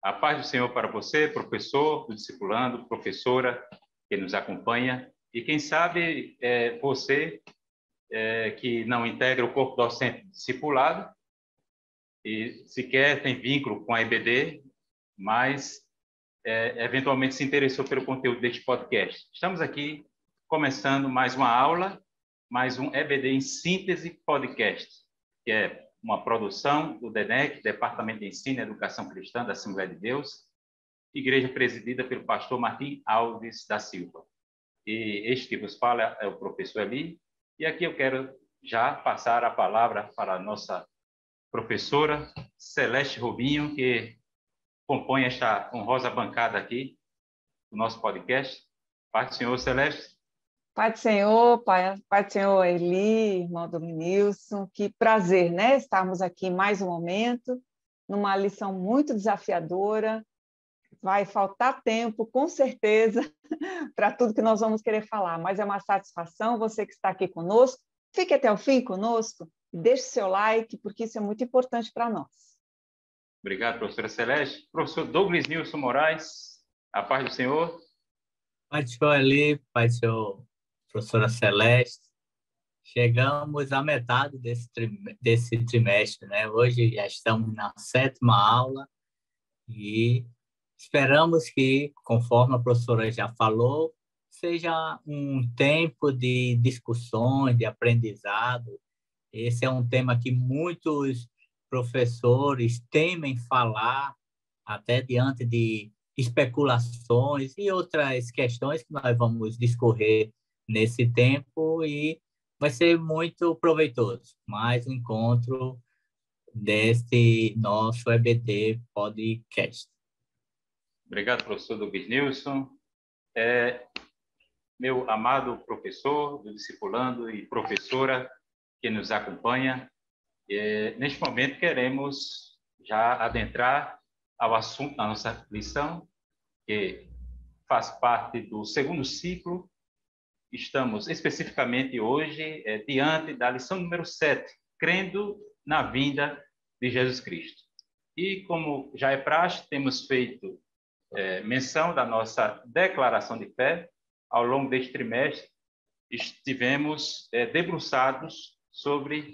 A paz do Senhor para você, professor, discipulando, professora que nos acompanha. E quem sabe você que não integra o corpo docente discipulado e sequer tem vínculo com a EBD, mas eventualmente se interessou pelo conteúdo deste podcast. Estamos aqui começando mais uma aula, mais um EBD em Síntese Podcast, que é uma produção do DENEC, Departamento de Ensino e Educação Cristã da Assembleia de Deus, igreja presidida pelo pastor Martim Alves da Silva. E este que vos fala é o professor Eli, e aqui eu quero já passar a palavra para a nossa professora Celeste Rubinho, que compõe esta honrosa bancada aqui do nosso podcast. Paz do Senhor, Celeste. Pai do Senhor, Pai do Senhor Eli, irmão Dominilson, que prazer, né? Estarmos aqui mais um momento, numa lição muito desafiadora. Vai faltar tempo, com certeza, para tudo que nós vamos querer falar, mas é uma satisfação você que está aqui conosco. Fique até o fim conosco, deixe seu like, porque isso é muito importante para nós. Obrigado, professora Celeste. Professor Douglas Nilson Moraes, a paz do Senhor. Pai do Senhor Eli, Pai do Senhor, professora Celeste. Chegamos à metade desse trimestre, né? Hoje já estamos na 7ª aula e esperamos que, conforme a professora já falou, seja um tempo de discussões, de aprendizado. Esse é um tema que muitos professores temem falar, até diante de especulações e outras questões que nós vamos discorrer nesse tempo, e vai ser muito proveitoso. Mais um encontro deste nosso EBD Podcast. Obrigado, professor Douglas Nilson. Meu amado professor, do discipulando e professora que nos acompanha, neste momento queremos já adentrar ao assunto da nossa lição, que faz parte do 2º ciclo. Estamos especificamente hoje diante da lição número 7, crendo na vinda de Jesus Cristo. E como já é praxe, temos feito menção da nossa declaração de fé. Ao longo deste trimestre, estivemos debruçados sobre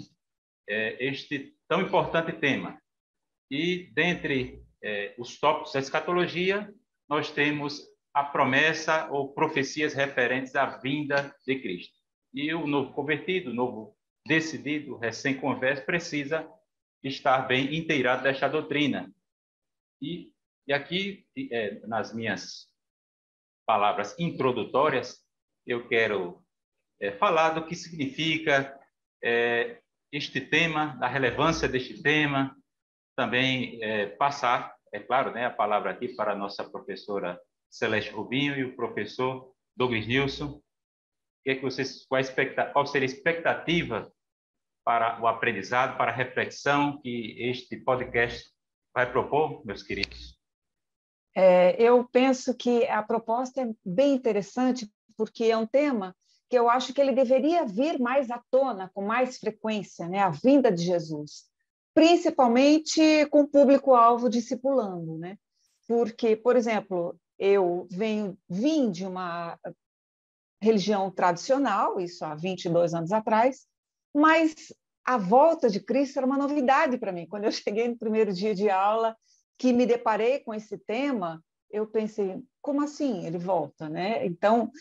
este tão importante tema. E, dentre os tópicos da escatologia, nós temos a promessa ou profecias referentes à vinda de Cristo. E o novo convertido, o novo decidido, recém-converso, precisa estar bem inteirado desta doutrina. E aqui, nas minhas palavras introdutórias, eu quero falar do que significa este tema, da relevância deste tema, também passar, é claro, né, a palavra aqui para a nossa professora Celeste Rubinho e o professor Douglas Nilson. Qual seria a expectativa para o aprendizado, para a reflexão que este podcast vai propor, meus queridos? Eu penso que a proposta é bem interessante, porque é um tema que eu acho que ele deveria vir mais à tona, com mais frequência, né? A vinda de Jesus, principalmente com o público-alvo discipulando, né? Porque, por exemplo, eu vim de uma religião tradicional, isso há 22 anos atrás, mas a volta de Cristo era uma novidade para mim. Quando eu cheguei no primeiro dia de aula, que me deparei com esse tema, eu pensei, como assim ele volta, né? Então,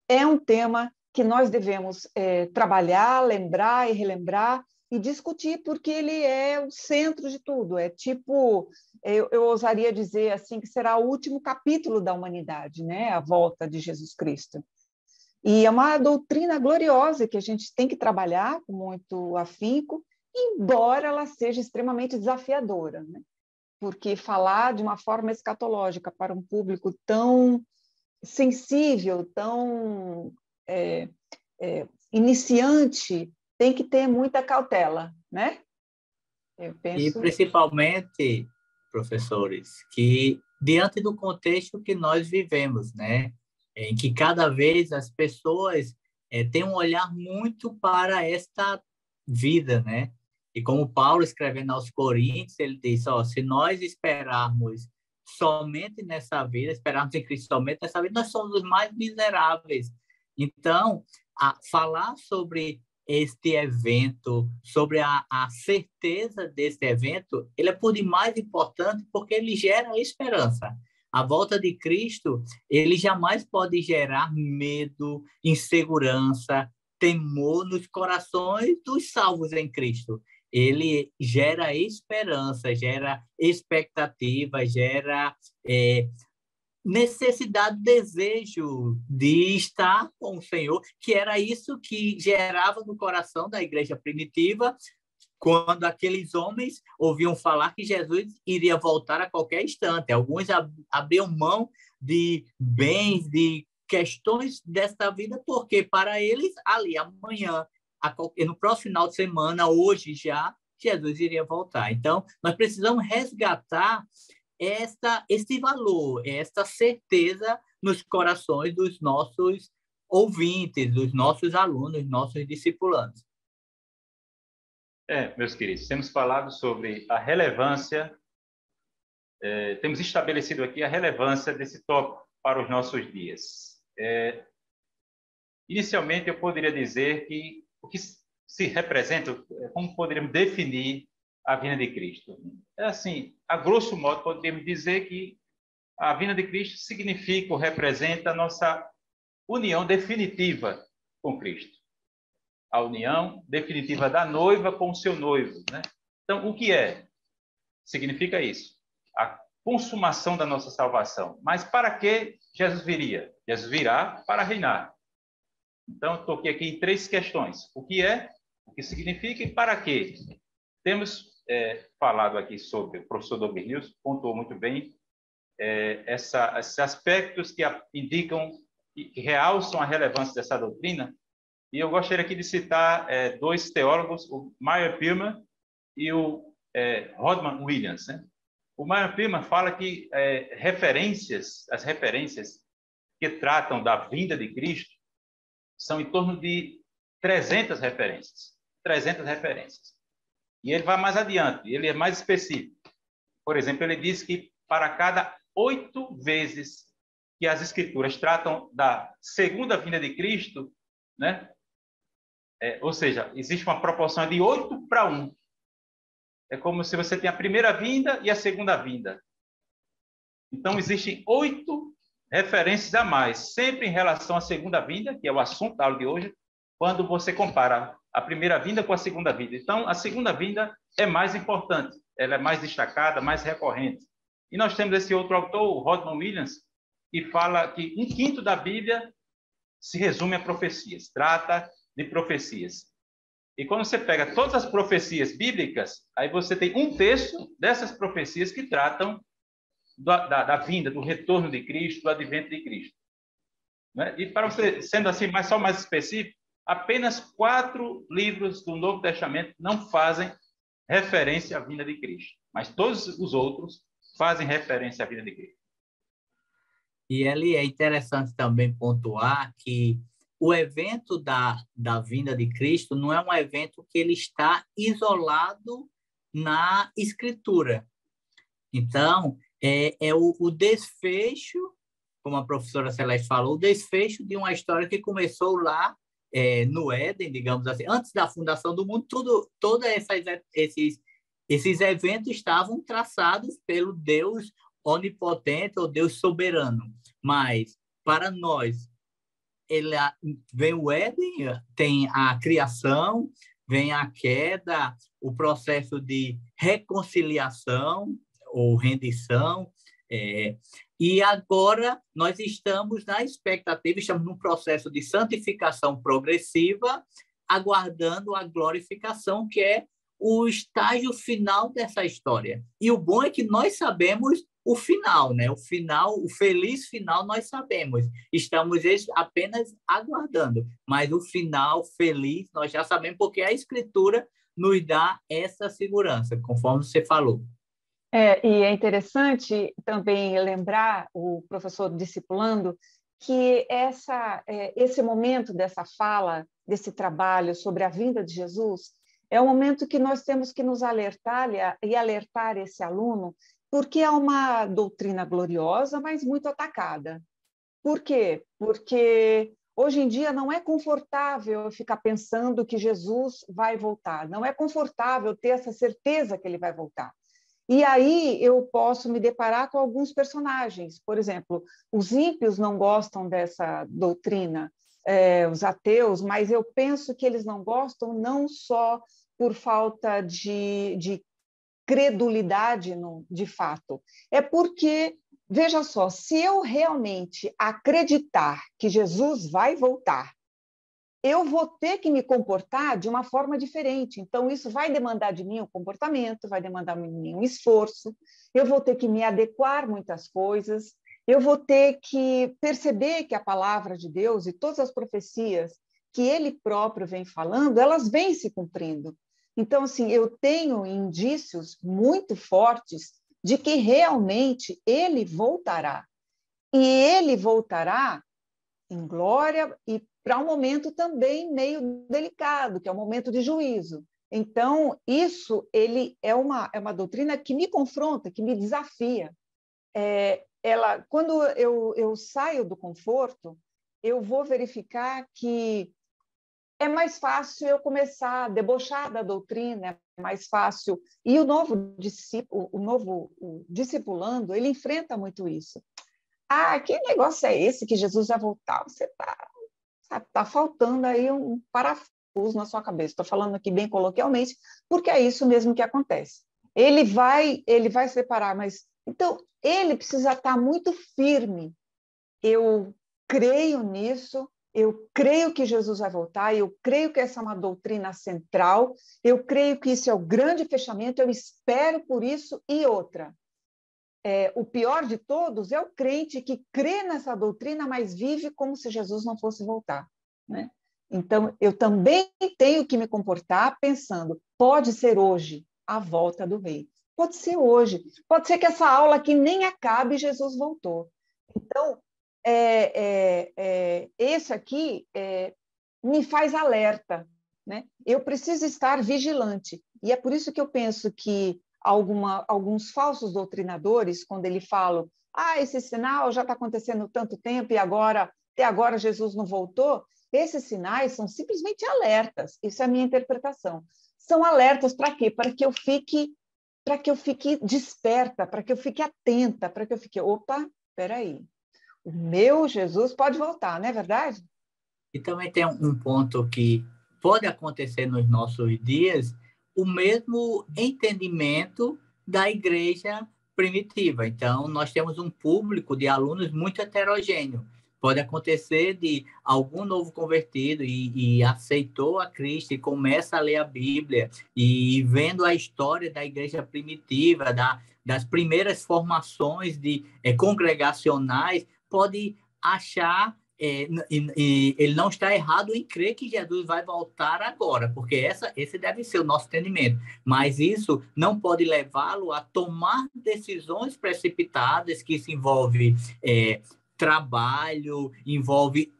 é um tema que nós devemos trabalhar, lembrar e relembrar e discutir, porque ele é o centro de tudo. É tipo, eu ousaria dizer assim, que será o último capítulo da humanidade, né? A volta de Jesus Cristo. E é uma doutrina gloriosa que a gente tem que trabalhar com muito afinco, embora ela seja extremamente desafiadora, né? Porque falar de uma forma escatológica para um público tão sensível, tão iniciante, tem que ter muita cautela, né? Eu penso... E principalmente, professores, que diante do contexto que nós vivemos, né, em que cada vez as pessoas têm um olhar muito para esta vida, né? E como Paulo, escrevendo aos Coríntios, ele diz, se nós esperarmos somente nessa vida, esperarmos em Cristo somente nessa vida, nós somos os mais miseráveis. Então, falar sobre este evento, sobre a certeza deste evento, ele é por demais importante porque ele gera esperança. A volta de Cristo, ele jamais pode gerar medo, insegurança, temor nos corações dos salvos em Cristo. Ele gera esperança, gera expectativa, gera necessidade, desejo de estar com o Senhor, que era isso que gerava no coração da igreja primitiva, quando aqueles homens ouviam falar que Jesus iria voltar a qualquer instante. Alguns abriam mão de bens, de questões desta vida, porque para eles, ali, amanhã, no próximo final de semana, hoje já, Jesus iria voltar. Então, nós precisamos resgatar esse valor, esta certeza nos corações dos nossos ouvintes, dos nossos alunos, nossos discipulandos. Meus queridos, temos falado sobre a relevância, temos estabelecido aqui a relevância desse tópico para os nossos dias. Inicialmente, eu poderia dizer que o que se representa, como poderíamos definir a vinda de Cristo? Assim, a grosso modo, podemos dizer que a vinda de Cristo significa ou representa a nossa união definitiva com Cristo. A união definitiva da noiva com o seu noivo, né? Então, o que é? Significa isso. A consumação da nossa salvação. Mas para que Jesus viria? Jesus virá para reinar. Então, eu toquei aqui em 3 questões. O que é? O que significa e para quê? Temos falado aqui sobre, o professor Douglas News pontuou muito bem esses aspectos que indicam, que realçam a relevância dessa doutrina. E eu gostaria aqui de citar 2 teólogos, o Meyer Pillman e o Rodman Williams, né? O Meyer Pillman fala que as referências que tratam da vinda de Cristo são em torno de 300 referências. 300 referências. E ele vai mais adiante, ele é mais específico. Por exemplo, ele diz que para cada 8 vezes que as Escrituras tratam da segunda vinda de Cristo, né? Ou seja, existe uma proporção de 8 para 1. É como se você tem a primeira vinda e a segunda vinda. Então, existem 8 referências a mais, sempre em relação à segunda vinda, que é o assunto da aula de hoje, quando você compara a primeira vinda com a segunda vinda. Então, a segunda vinda é mais importante, ela é mais destacada, mais recorrente. E nós temos esse outro autor, o Rodman Williams, que fala que 1/5 da Bíblia se resume a profecias, trata de profecias. E quando você pega todas as profecias bíblicas, aí você tem 1/3 dessas profecias que tratam da vinda, do retorno de Cristo, do advento de Cristo. Né? E para você, sendo assim, só mais específico, apenas 4 livros do Novo Testamento não fazem referência à vinda de Cristo, mas todos os outros fazem referência à vinda de Cristo. E ele é interessante também pontuar que o evento da vinda de Cristo não é um evento que ele está isolado na Escritura. Então, o desfecho, como a professora Celeste falou, o desfecho de uma história que começou lá no Éden, digamos assim, antes da fundação do mundo, todos esses eventos estavam traçados pelo Deus onipotente ou Deus soberano. Mas, para nós, vem o Éden, tem a criação, vem a queda, o processo de reconciliação ou rendição, e agora nós estamos na expectativa, estamos num processo de santificação progressiva, aguardando a glorificação, que é o estágio final dessa história. E o bom é que nós sabemos o final, né? O final, o feliz final nós sabemos. Estamos apenas aguardando, mas o final feliz nós já sabemos, porque a Escritura nos dá essa segurança, conforme você falou. E é interessante também lembrar o professor discipulando que esse momento dessa fala, desse trabalho sobre a vinda de Jesus, é um momento que nós temos que nos alertar e alertar esse aluno, porque é uma doutrina gloriosa, mas muito atacada. Por quê? Porque hoje em dia não é confortável eu ficar pensando que Jesus vai voltar, não é confortável ter essa certeza que ele vai voltar. E aí eu posso me deparar com alguns personagens. Por exemplo, os ímpios não gostam dessa doutrina, os ateus, mas eu penso que eles não gostam não só por falta de credulidade de fato, é porque, veja só, se eu realmente acreditar que Jesus vai voltar, eu vou ter que me comportar de uma forma diferente. Então, isso vai demandar de mim um comportamento, vai demandar de mim um esforço, eu vou ter que me adequar a muitas coisas, eu vou ter que perceber que a palavra de Deus e todas as profecias que ele próprio vem falando, elas vêm se cumprindo. Então, assim, eu tenho indícios muito fortes de que realmente ele voltará. E ele voltará em glória e para um momento também meio delicado, que é o momento de juízo. Então, isso ele é uma doutrina que me confronta, que me desafia. Quando eu saio do conforto, eu vou verificar que é mais fácil eu começar a debochar da doutrina, é mais fácil. E o novo discipulando, ele enfrenta muito isso. Ah, que negócio é esse que Jesus vai voltar? Você tá faltando aí um parafuso na sua cabeça. Estou falando aqui bem coloquialmente, porque é isso mesmo que acontece. Ele vai separar, mas então ele precisa estar muito firme. Eu creio nisso, eu creio que Jesus vai voltar, eu creio que essa é uma doutrina central, eu creio que isso é o grande fechamento, eu espero por isso. E outra, o pior de todos é o crente que crê nessa doutrina, mas vive como se Jesus não fosse voltar, né? Então, eu também tenho que me comportar pensando, pode ser hoje a volta do rei. Pode ser hoje. Pode ser que essa aula aqui nem acabe e Jesus voltou. Então, esse aqui me faz alerta, né? Eu preciso estar vigilante. E é por isso que eu penso que alguns falsos doutrinadores, quando eles falam, esse sinal já está acontecendo tanto tempo e até agora Jesus não voltou, esses sinais são simplesmente alertas. Isso é a minha interpretação. São alertas para quê? Para que eu fique desperta, para que eu fique atenta, para que eu fique, opa, espera aí, o meu Jesus pode voltar, não é verdade? E também tem um ponto que pode acontecer nos nossos dias, o mesmo entendimento da igreja primitiva. Então, nós temos um público de alunos muito heterogêneo. Pode acontecer de algum novo convertido e aceitou a Cristo e começa a ler a Bíblia e vendo a história da igreja primitiva, das primeiras formações congregacionais, pode achar ele não está errado em crer que Jesus vai voltar agora, porque esse deve ser o nosso entendimento. Mas isso não pode levá-lo a tomar decisões precipitadas, que isso envolve trabalho, envolve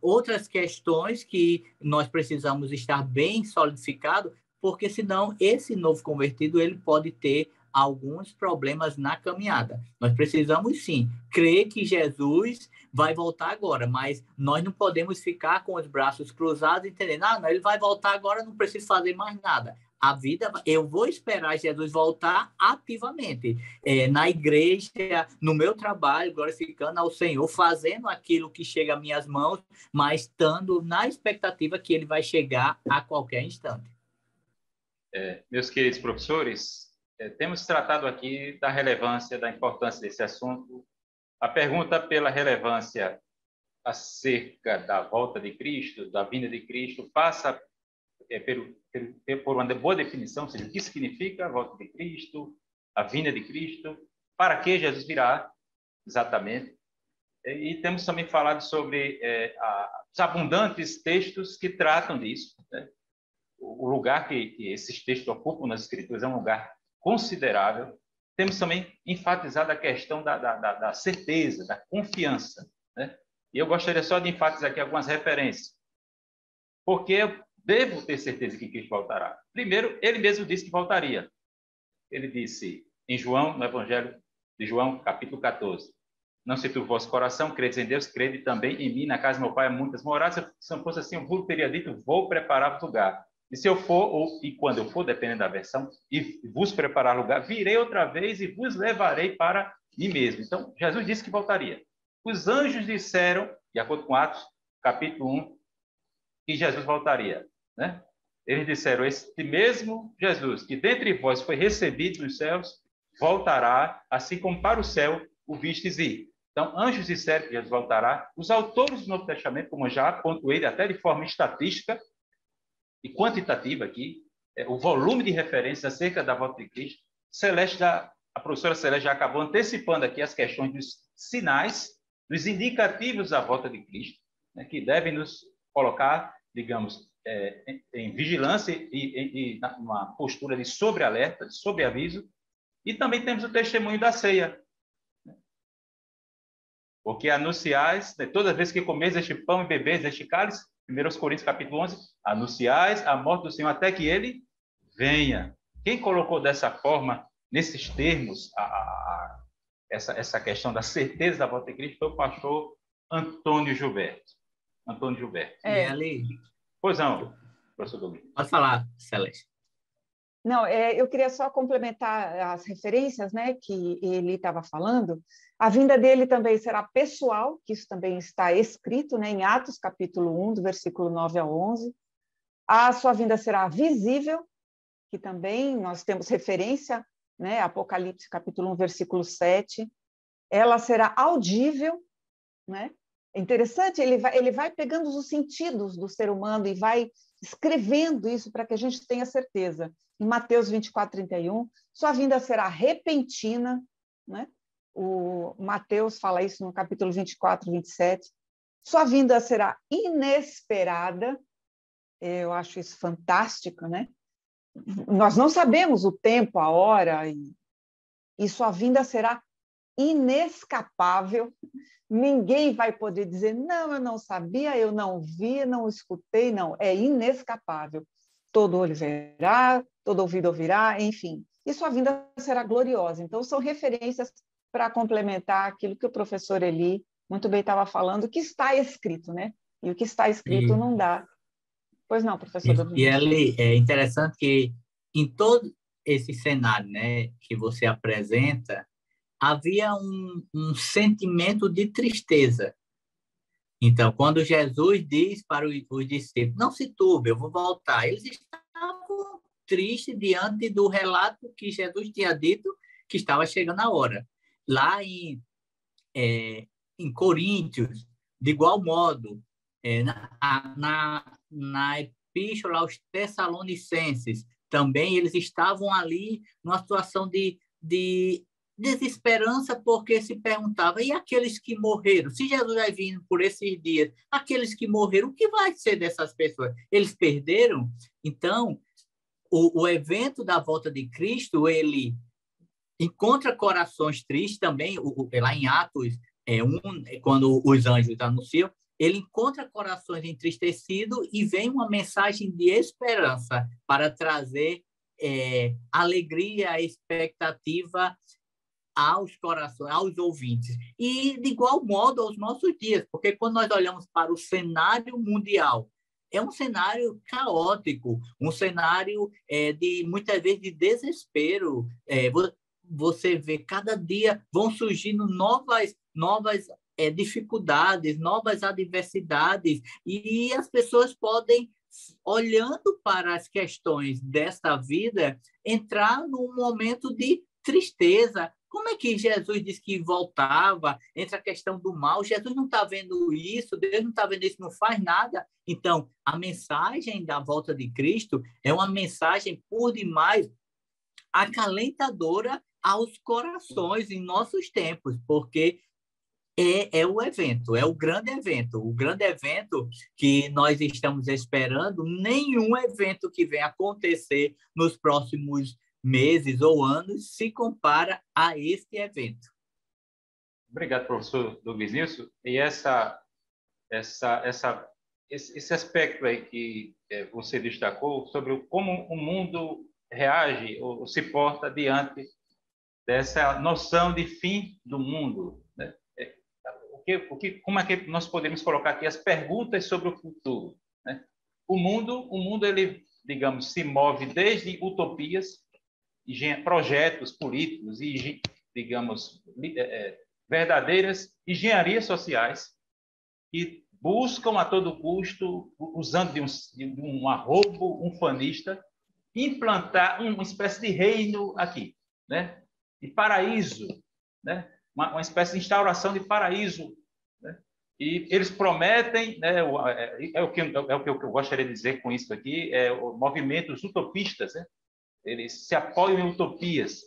outras questões que nós precisamos estar bem solidificados, porque senão esse novo convertido ele pode ter alguns problemas na caminhada. Nós precisamos sim crer que Jesus vai voltar agora, mas nós não podemos ficar com os braços cruzados entendendo, não, ele vai voltar agora, não preciso fazer mais nada. A vida, eu vou esperar Jesus voltar ativamente, na igreja, no meu trabalho, glorificando ao Senhor, fazendo aquilo que chega às minhas mãos, mas estando na expectativa que ele vai chegar a qualquer instante. Meus queridos professores, temos tratado aqui da relevância, da importância desse assunto. A pergunta pela relevância acerca da volta de Cristo, da vinda de Cristo, passa por uma boa definição, ou seja, o que significa a volta de Cristo, a vinda de Cristo, para que Jesus virá, exatamente. E temos também falado sobre os abundantes textos que tratam disso, né? O lugar que esses textos ocupam nas Escrituras é um lugar considerável. Temos também enfatizado a questão da certeza, da confiança, né? E eu gostaria só de enfatizar aqui algumas referências. Porque eu devo ter certeza que Cristo voltará. Primeiro, ele mesmo disse que voltaria. Ele disse em João, no Evangelho de João, capítulo 14. Não se turbe o vosso coração, credes em Deus, crede também em mim. Na casa do meu pai há muitas moradas. Se não fosse assim, eu vos teria dito, vou preparar lugar. E se eu for, e quando eu for, dependendo da versão, e vos preparar lugar, virei outra vez e vos levarei para mim mesmo. Então, Jesus disse que voltaria. Os anjos disseram, de acordo com Atos, capítulo 1, que Jesus voltaria, né? Eles disseram, este mesmo Jesus, que dentre vós foi recebido nos céus, voltará, assim como para o céu o vistes ir. Então, anjos disseram que Jesus voltará. Os autores do Novo Testamento, como eu já pontuei, até de forma estatística e quantitativa aqui, o volume de referências acerca da volta de Cristo, a professora Celeste já acabou antecipando aqui as questões dos sinais, dos indicativos da volta de Cristo, né, que devem nos colocar, digamos, em vigilância e numa postura de sobrealerta, de sobreaviso. E também temos o testemunho da ceia. Porque anunciais, né, toda vez que comeis este pão e bebeis este cálice, 1 Coríntios capítulo 11, anunciais a morte do Senhor até que ele venha. Quem colocou dessa forma, nesses termos, essa questão da certeza da volta de Cristo foi o pastor Antônio Gilberto. Antônio Gilberto. E ali... Pois não, professor Domingo. Pode falar, Celeste. Não, eu queria só complementar as referências, né, que ele estava falando. A vinda dele também será pessoal, que isso também está escrito, né, em Atos, capítulo 1, do versículo 9 a 11. A sua vinda será visível, que também nós temos referência, né, Apocalipse, capítulo 1, versículo 7. Ela será audível, né? É interessante, ele vai pegando os sentidos do ser humano e vai escrevendo isso para que a gente tenha certeza. Em Mateus 24, 31, sua vinda será repentina, né? O Mateus fala isso no capítulo 24, 27. Sua vinda será inesperada. Eu acho isso fantástico, né? Nós não sabemos o tempo, a hora, e sua vinda será inescapável. Ninguém vai poder dizer, não, eu não sabia, eu não vi, não escutei, não. É inescapável. Todo olho verá, todo ouvido ouvirá, enfim. E sua vinda será gloriosa. Então, são referências para complementar aquilo que o professor Eli muito bem estava falando, que está escrito, né? E o que está escrito não dá. Pois não, professor Domingos. E ali é interessante que em todo esse cenário, né, que você apresenta, havia sentimento de tristeza. Então, quando Jesus diz para os discípulos, não se turbe, eu vou voltar, eles estavam tristes diante do relato que Jesus tinha dito que estava chegando a hora. Lá em Coríntios, de igual modo, na Epístola aos Tessalonicenses, também eles estavam ali numa situação de desesperança, porque se perguntava, e aqueles que morreram? Se Jesus vai vir por esses dias, aqueles que morreram, o que vai ser dessas pessoas? Eles perderam? Então, o evento da volta de Cristo, ele encontra corações tristes também, lá em Atos, quando os anjos anunciam, ele encontra corações entristecidos e vem uma mensagem de esperança para trazer alegria, expectativa aos corações, aos ouvintes. E, de igual modo, aos nossos dias, porque quando nós olhamos para o cenário mundial, é um cenário caótico, um cenário de, muitas vezes, de desespero. Você vê, cada dia vão surgindo novas dificuldades, novas adversidades, e as pessoas podem, olhando para as questões desta vida, entrar num momento de tristeza. Como é que Jesus disse que voltava? Entre a questão do mal, Jesus não está vendo isso, Deus não está vendo isso, não faz nada. Então, a mensagem da volta de Cristo é uma mensagem, por demais, acalentadora aos corações em nossos tempos, porque é o evento, é o grande evento que nós estamos esperando. Nenhum evento que venha acontecer nos próximos meses ou anos se compara a este evento. Obrigado, professor Douglas Nilson. E esse aspecto aí que você destacou sobre como o mundo reage ou se porta diante dessa noção de fim do mundo, né? Como é que nós podemos colocar aqui as perguntas sobre o futuro, né? O mundo ele, digamos, se move desde utopias, projetos políticos e, digamos, verdadeiras engenharias sociais que buscam a todo custo, usando de um arrobo unfanista, implantar uma espécie de reino aqui, né? De paraíso, né? Uma espécie de instauração de paraíso, né? E eles prometem, né? O que eu gostaria de dizer com isso aqui, movimentos utopistas, né? Eles se apoiam em utopias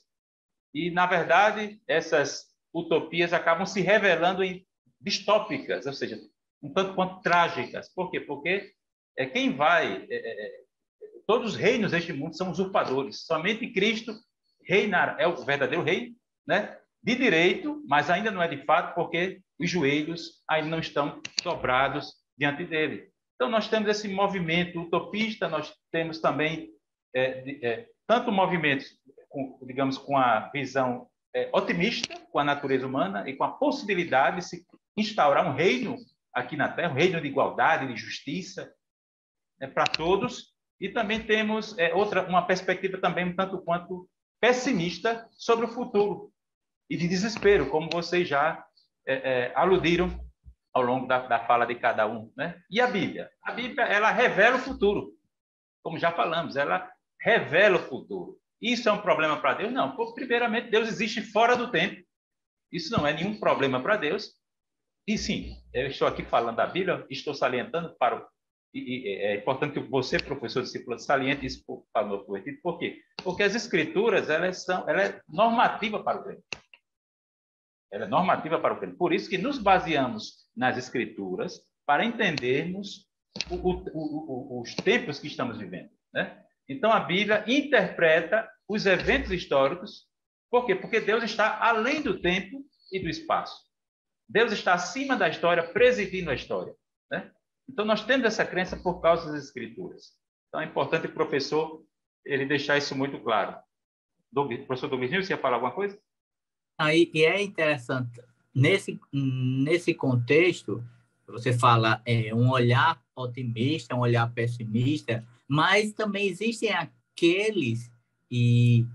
e, na verdade, essas utopias acabam se revelando em distópicas, ou seja, um tanto quanto trágicas. Por quê? Porque quem vai... todos os reinos deste mundo são usurpadores. Somente Cristo reinar, é o verdadeiro rei, né? De direito, mas ainda não é de fato, porque os joelhos ainda não estão dobrados diante dele. Então, nós temos esse movimento utopista, nós temos também tanto movimentos, digamos, com a visão otimista, com a natureza humana e com a possibilidade de se instaurar um reino aqui na Terra, um reino de igualdade, de justiça, para todos. E também temos uma perspectiva também um tanto quanto pessimista sobre o futuro e de desespero, como vocês já aludiram ao longo da fala de cada um, né? E a Bíblia? A Bíblia, ela revela o futuro, como já falamos, ela revela o futuro. Isso é um problema para Deus? Não, porque, primeiramente, Deus existe fora do tempo. Isso não é nenhum problema para Deus. E sim, eu estou aqui falando da Bíblia, estou salientando é importante que você, professor discípulo, saliente isso para o novo convertido. Por quê? Porque as Escrituras, ela é normativa para o crente. Ela é normativa para o crente. Por isso que nos baseamos nas Escrituras para entendermos os tempos que estamos vivendo, né? Então, a Bíblia interpreta os eventos históricos. Por quê? Porque Deus está além do tempo e do espaço. Deus está acima da história, presidindo a história, né? Então, nós temos essa crença por causa das Escrituras. Então, é importante o professor ele deixar isso muito claro. Professor Douglas, você ia falar alguma coisa? E é interessante, nesse contexto, você fala um olhar otimista, um olhar pessimista, mas também existem aqueles, e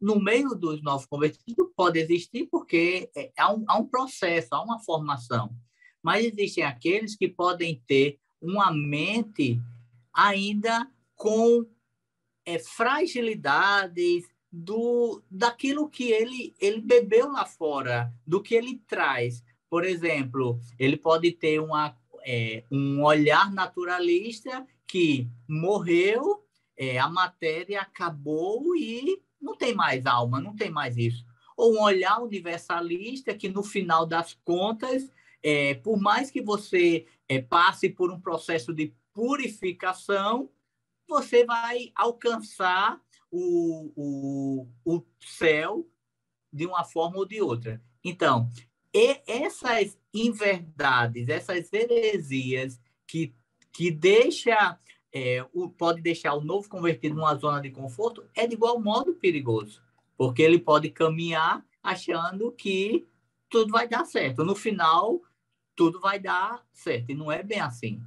no meio dos novos convertidos pode existir porque há um processo, há uma formação, mas existem aqueles que podem ter uma mente ainda com fragilidades daquilo que ele bebeu lá fora, do que ele traz. Por exemplo, ele pode ter um olhar naturalista que morreu, a matéria acabou e não tem mais alma, não tem mais isso. Ou um olhar universalista que, no final das contas, por mais que você passe por um processo de purificação, você vai alcançar o céu de uma forma ou de outra. Então, essas inverdades, essas heresias que pode deixar o novo convertido numa zona de conforto, é de igual modo perigoso, porque ele pode caminhar achando que tudo vai dar certo. No final, tudo vai dar certo, e não é bem assim.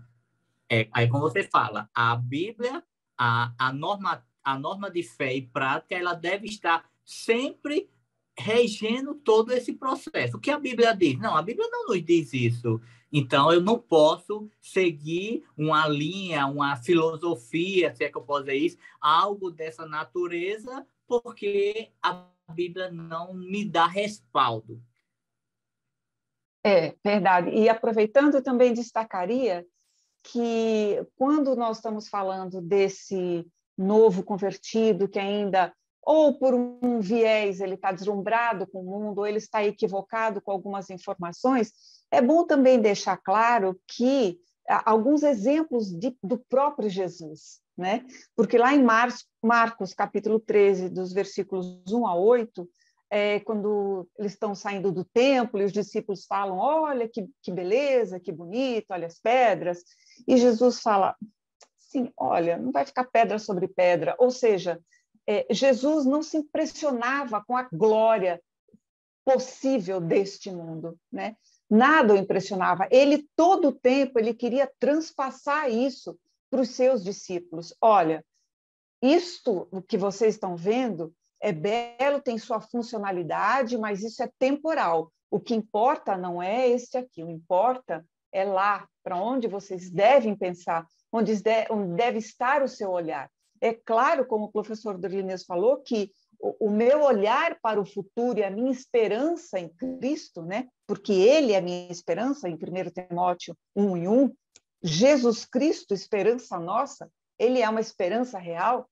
Aí, como você fala, a Bíblia, a norma de fé e prática, ela deve estar sempre regendo todo esse processo. O que a Bíblia diz? Não, a Bíblia não nos diz isso. Então, eu não posso seguir uma linha, uma filosofia, se é que eu posso dizer isso, algo dessa natureza, porque a Bíblia não me dá respaldo. É verdade. E aproveitando, também destacaria que quando nós estamos falando desse novo convertido que ainda, ou por um viés, ele está deslumbrado com o mundo, ou ele está equivocado com algumas informações, é bom também deixar claro que alguns exemplos do próprio Jesus, né? Porque lá em Marcos, capítulo 13, dos versículos 1 a 8, quando eles estão saindo do templo e os discípulos falam, olha que beleza, que bonito, olha as pedras, e Jesus fala, sim, olha, não vai ficar pedra sobre pedra, ou seja, Jesus não se impressionava com a glória possível deste mundo, né? Nada o impressionava. Ele, todo o tempo, ele queria transpassar isso para os seus discípulos. Olha, isto o que vocês estão vendo é belo, tem sua funcionalidade, mas isso é temporal. O que importa não é este aqui, o que importa é lá, para onde vocês devem pensar, onde deve estar o seu olhar. É claro, como o professor Dorlinês falou, que o meu olhar para o futuro e a minha esperança em Cristo, né? Porque Ele é a minha esperança, em 1 Timóteo 1:1, Jesus Cristo, esperança nossa, Ele é uma esperança real.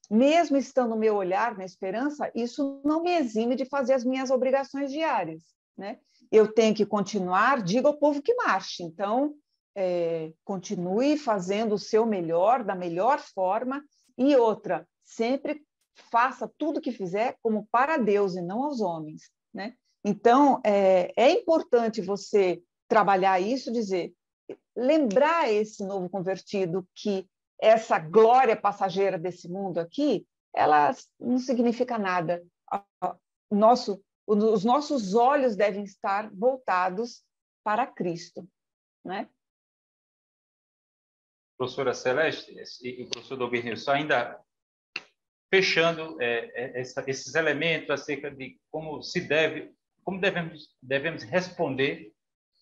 Mesmo estando o meu olhar na esperança, isso não me exime de fazer as minhas obrigações diárias, né? Eu tenho que continuar, diga ao povo que marche. Então, continue fazendo o seu melhor, da melhor forma. E outra, sempre faça tudo o que fizer como para Deus e não aos homens, né? Então, é importante você trabalhar isso, dizer, lembrar esse novo convertido que essa glória passageira desse mundo aqui, ela não significa nada. Os nossos olhos devem estar voltados para Cristo, né? Professora Celeste e o professor Dobernilson, ainda fechando esses elementos acerca de como devemos responder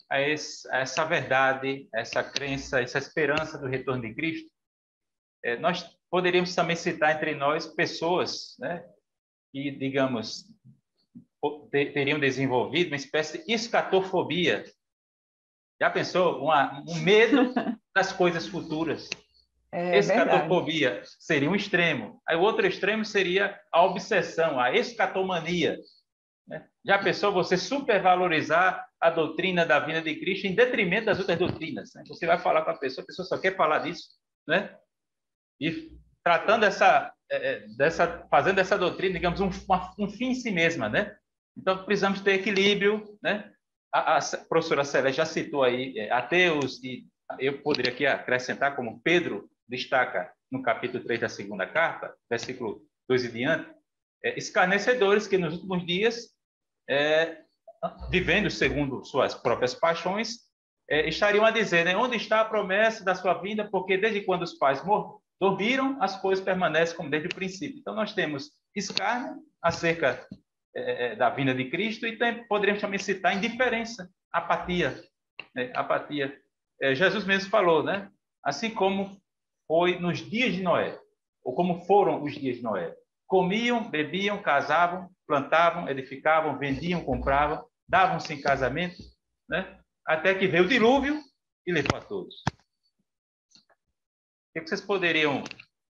a essa verdade, essa crença, essa esperança do retorno de Cristo. Nós poderíamos também citar entre nós pessoas, né, que, digamos, teriam desenvolvido uma espécie de escatofobia. Já pensou? Um medo das coisas futuras. Escatofobia verdade. Seria um extremo. Aí o outro extremo seria a obsessão, a escatomania. Né? Já pensou você supervalorizar a doutrina da vinda de Cristo em detrimento das outras doutrinas? Né? Você vai falar com a pessoa só quer falar disso, né? E tratando fazendo essa doutrina, digamos, um fim em si mesma, né? Então, precisamos ter equilíbrio, né? A professora Celeste já citou aí ateus, e eu poderia aqui acrescentar, como Pedro destaca no capítulo 3 da segunda carta, versículo 2 e diante, escarnecedores que nos últimos dias, vivendo segundo suas próprias paixões, estariam a dizer, né, onde está a promessa da sua vinda, porque desde quando os pais dormiram, as coisas permanecem como desde o princípio. Então, nós temos escárnio acerca da vinda de Cristo e poderíamos também citar indiferença, apatia. Né? Apatia. Jesus mesmo falou, né? Assim como foi nos dias de Noé, ou como foram os dias de Noé. Comiam, bebiam, casavam, plantavam, edificavam, vendiam, compravam, davam-se em casamento, né? Até que veio o dilúvio e levou a todos. O que vocês poderiam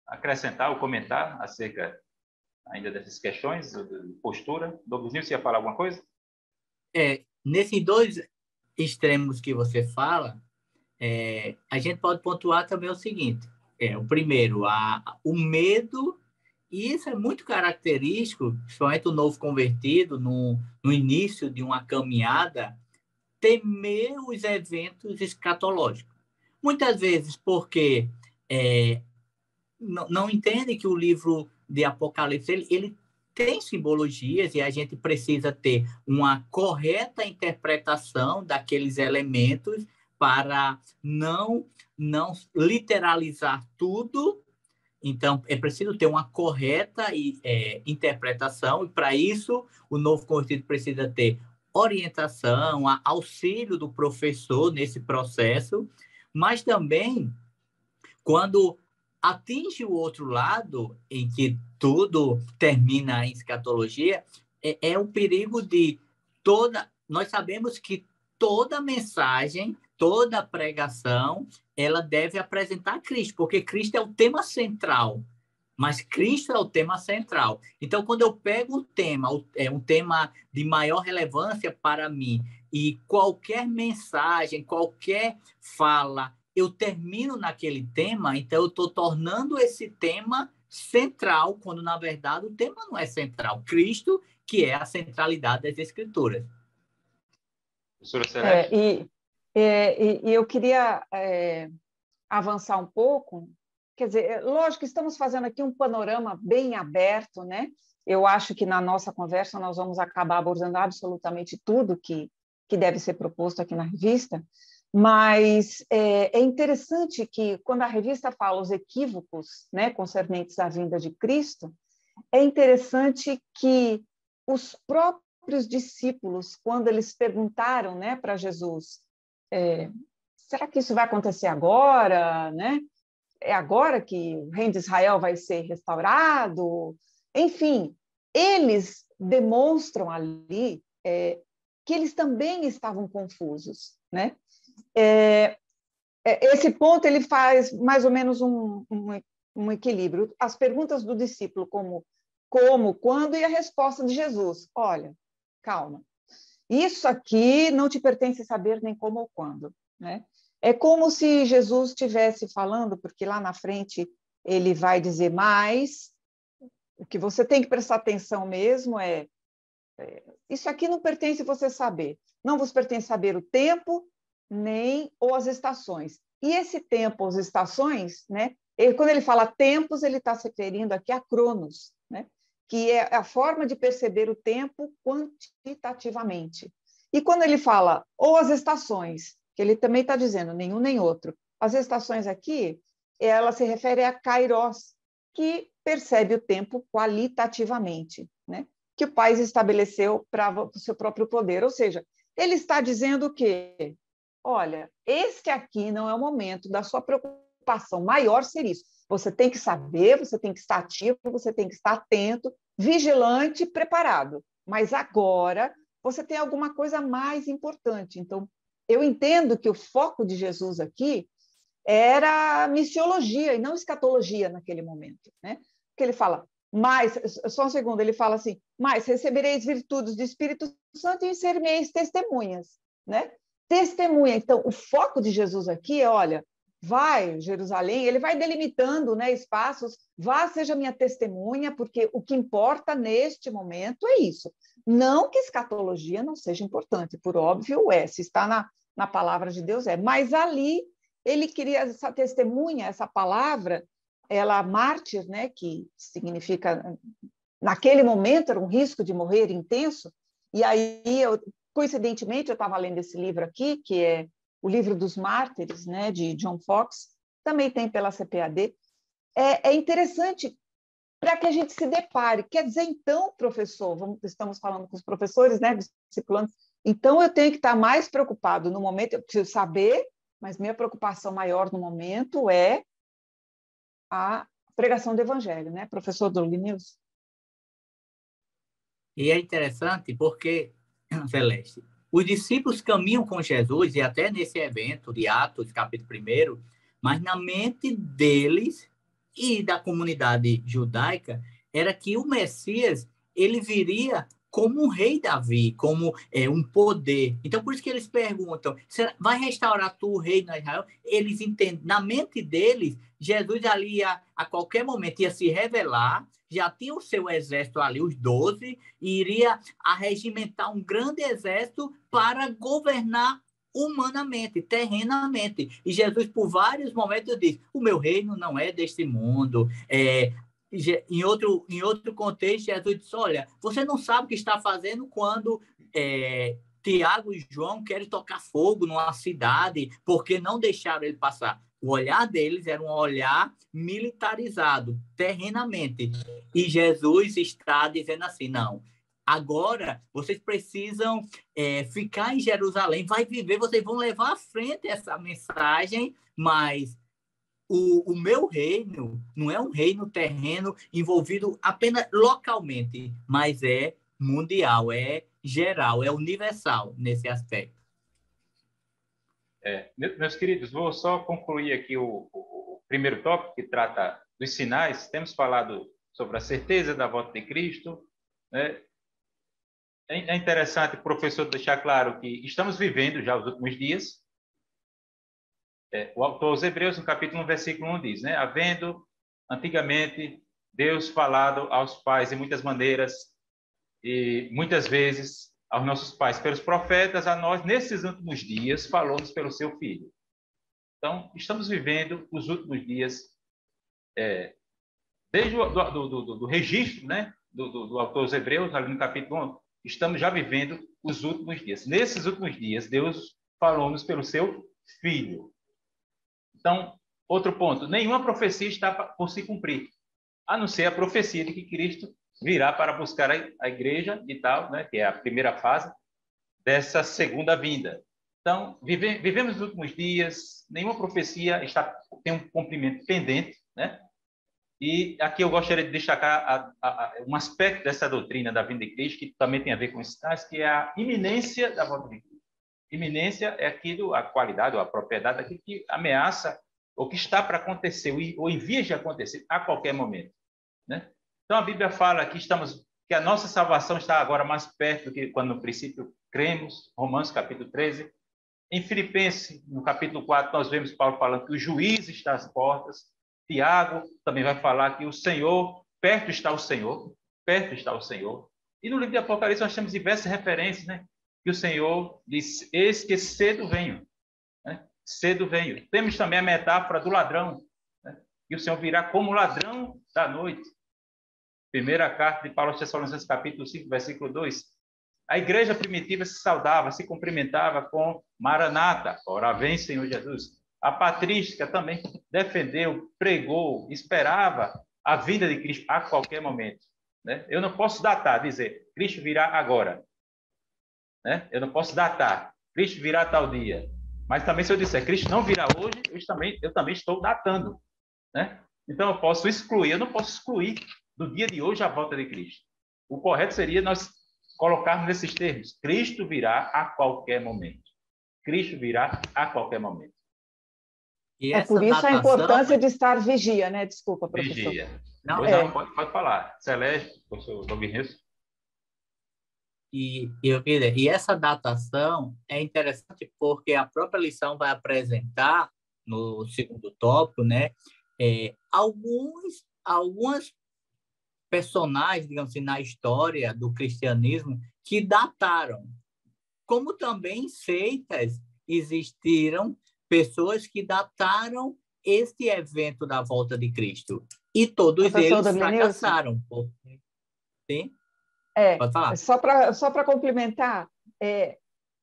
acrescentar ou comentar acerca ainda dessas questões, de postura? Douglas, você ia falar alguma coisa? Nesses dois extremos que você fala, a gente pode pontuar também o seguinte. O primeiro, o medo, e isso é muito característico, principalmente o novo convertido, no início de uma caminhada, temer os eventos escatológicos. Muitas vezes porque não entende que o livro de Apocalipse ele tem simbologias e a gente precisa ter uma correta interpretação daqueles elementos para não literalizar tudo. Então, é preciso ter uma correta interpretação, e para isso o novo convertido precisa ter orientação, auxílio do professor nesse processo, mas também, quando atinge o outro lado, em que tudo termina em escatologia, é o perigo de nós sabemos que toda mensagem, toda pregação, ela deve apresentar Cristo, porque Cristo é o tema central. Mas Cristo é o tema central. Então, quando eu pego um tema de maior relevância para mim, e qualquer mensagem, qualquer fala, eu termino naquele tema, então eu estou tornando esse tema central, quando, na verdade, o tema não é central. Cristo, que é a centralidade das Escrituras. Professora Celeste? E eu queria avançar um pouco, quer dizer, lógico que estamos fazendo aqui um panorama bem aberto, né? Eu acho que na nossa conversa nós vamos acabar abordando absolutamente tudo que deve ser proposto aqui na revista, mas é interessante que, quando a revista fala os equívocos, né, concernentes à vinda de Cristo, é interessante que os próprios discípulos, quando eles perguntaram, né, para Jesus, será que isso vai acontecer agora, né? É agora que o reino de Israel vai ser restaurado? Enfim, eles demonstram ali que eles também estavam confusos, né? Esse ponto ele faz mais ou menos um equilíbrio. As perguntas do discípulo, como, quando, e a resposta de Jesus. Olha, calma, isso aqui não te pertence saber nem como ou quando, né? É como se Jesus estivesse falando, porque lá na frente ele vai dizer mais, o que você tem que prestar atenção mesmo isso aqui não pertence você saber, não vos pertence saber o tempo, nem ou as estações. E esse tempo, as estações, né? Quando ele fala tempos, ele está se referindo aqui a cronos, né? Que é a forma de perceber o tempo quantitativamente. E quando ele fala ou as estações, que ele também está dizendo nenhum nem outro, as estações aqui, ela se refere a kairos, que percebe o tempo qualitativamente, né? Que o Pai estabeleceu para o seu próprio poder. Ou seja, ele está dizendo o quê? Olha, este aqui não é o momento da sua preocupação maior ser isso. Você tem que saber, você tem que estar ativo, você tem que estar atento, vigilante, preparado. Mas agora você tem alguma coisa mais importante. Então, eu entendo que o foco de Jesus aqui era missiologia e não escatologia naquele momento, né? Porque ele fala, mas, só um segundo, ele fala assim, mas recebereis virtudes do Espírito Santo e sereis testemunhas, né? Testemunha. Então, o foco de Jesus aqui é, olha, vai, Jerusalém, ele vai delimitando, né, espaços, vá, seja minha testemunha, porque o que importa neste momento é isso. Não que escatologia não seja importante, por óbvio se está na palavra de Deus mas ali ele queria essa testemunha, essa palavra, ela mártir, né, que significa, naquele momento era um risco de morrer intenso, e aí, coincidentemente, eu estava lendo esse livro aqui, que é o livro dos Mártires, né, de John Fox, também tem pela CPAD. É interessante para que a gente se depare. Quer dizer, então, professor, estamos falando com os professores, né, discipulandos, então eu tenho que estar mais preocupado no momento, eu preciso saber, mas minha preocupação maior no momento é a pregação do evangelho, né, professor Douglas? E é interessante porque, Celeste, os discípulos caminham com Jesus, e até nesse evento de Atos, capítulo 1, mas na mente deles e da comunidade judaica era que o Messias ele viria como um rei Davi, como um poder. Então, por isso que eles perguntam, vai restaurar tu o reino de Israel? Eles entendem, na mente deles, Jesus ali a qualquer momento ia se revelar, já tinha o seu exército ali, os 12, e iria arregimentar um grande exército para governar humanamente, terrenamente. E Jesus, por vários momentos, diz, o meu reino não é deste mundo. Em outro contexto, Jesus disse, olha, você não sabe o que está fazendo quando Tiago e João querem tocar fogo numa cidade porque não deixaram ele passar. O olhar deles era um olhar militarizado, terrenamente. E Jesus está dizendo assim, não, agora vocês precisam ficar em Jerusalém, vai viver, vocês vão levar à frente essa mensagem, mas o meu reino não é um reino terreno envolvido apenas localmente, mas é mundial, é geral, é universal nesse aspecto. Meus queridos, vou só concluir aqui o primeiro tópico, que trata dos sinais. Temos falado sobre a certeza da volta de Cristo, né? É interessante o professor deixar claro que estamos vivendo já os últimos dias. O autor aos Hebreus, no capítulo 1, versículo 1, diz, né? Havendo antigamente Deus falado aos pais de muitas maneiras e muitas vezes aos nossos pais pelos profetas, a nós, nesses últimos dias, falou-nos pelo seu Filho. Então, estamos vivendo os últimos dias desde do registro, né, do autor aos Hebreus, ali no capítulo 11, estamos já vivendo os últimos dias. Nesses últimos dias, Deus falou-nos pelo seu Filho. Então, outro ponto, nenhuma profecia está por se cumprir, a não ser a profecia de que Cristo virá para buscar a igreja e tal, né, que é a primeira fase dessa segunda vinda. Então, vivemos os últimos dias, nenhuma profecia tem um cumprimento pendente, né? E aqui eu gostaria de destacar um aspecto dessa doutrina da vinda de Cristo, que também tem a ver com esse caso, que é a iminência da volta de Cristo. Iminência é aquilo, a qualidade ou a propriedade daquilo que ameaça ou que está para acontecer ou em vias de acontecer a qualquer momento, né? Então, a Bíblia fala que a nossa salvação está agora mais perto do que quando no princípio cremos, Romanos capítulo 13. Em Filipenses, no capítulo 4, nós vemos Paulo falando que o juiz está às portas. Tiago também vai falar que o Senhor, perto está o Senhor, perto está o Senhor. E no livro de Apocalipse nós temos diversas referências, né? Que o Senhor diz, eis que cedo venho, né? Cedo venho. Temos também a metáfora do ladrão, né? Que o Senhor virá como ladrão da noite. Primeira carta de Paulo aos Tessalonicenses, capítulo 5, versículo 2. A igreja primitiva se saudava, se cumprimentava com Maranata, ora vem, Senhor Jesus. A patrística também defendeu, pregou, esperava a vinda de Cristo a qualquer momento, né? Eu não posso datar, dizer, Cristo virá agora, né? Eu não posso datar, Cristo virá tal dia. Mas também se eu disser, Cristo não virá hoje, eu também estou datando, né? Então eu posso excluir, eu não posso excluir do dia de hoje a volta de Cristo. O correto seria nós colocarmos nesses termos, Cristo virá a qualquer momento. Cristo virá a qualquer momento. E É por essa isso a datação... importância de estar vigia, né? Desculpa, professor. Vigia. Não, Não, pode falar. Celeste, professor Domingues. E essa datação é interessante porque a própria lição vai apresentar, no segundo tópico, né, algumas personagens, digamos assim, na história do cristianismo que dataram. Como também em seitas existiram pessoas que dataram este evento da volta de Cristo. E todos eles fracassaram. Sim? Pode falar. Só para complementar,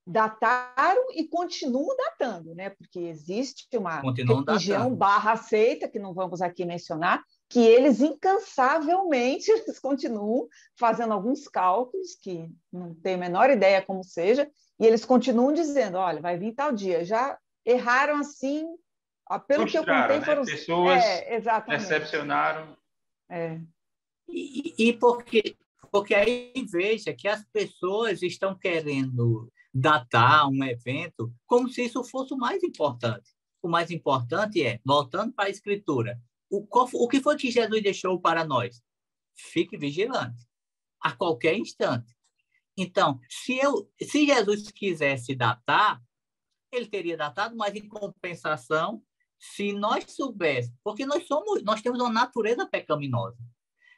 dataram e continuam datando, né? Porque existe uma religião barra seita, que não vamos aqui mencionar, que eles incansavelmente eles continuam fazendo alguns cálculos, que não tem a menor ideia como seja, e eles continuam dizendo, olha, vai vir tal dia. Já erraram assim, pelo que eu contei, foram... Né? Pessoas exatamente. decepcionaram. E porque aí veja que as pessoas estão querendo datar um evento como se isso fosse o mais importante. O mais importante é, voltando para a Escritura, o que foi que Jesus deixou para nós? Fique vigilante, a qualquer instante. Então, se Jesus quisesse datar, ele teria datado, mas em compensação, se nós soubéssemos, porque nós temos uma natureza pecaminosa.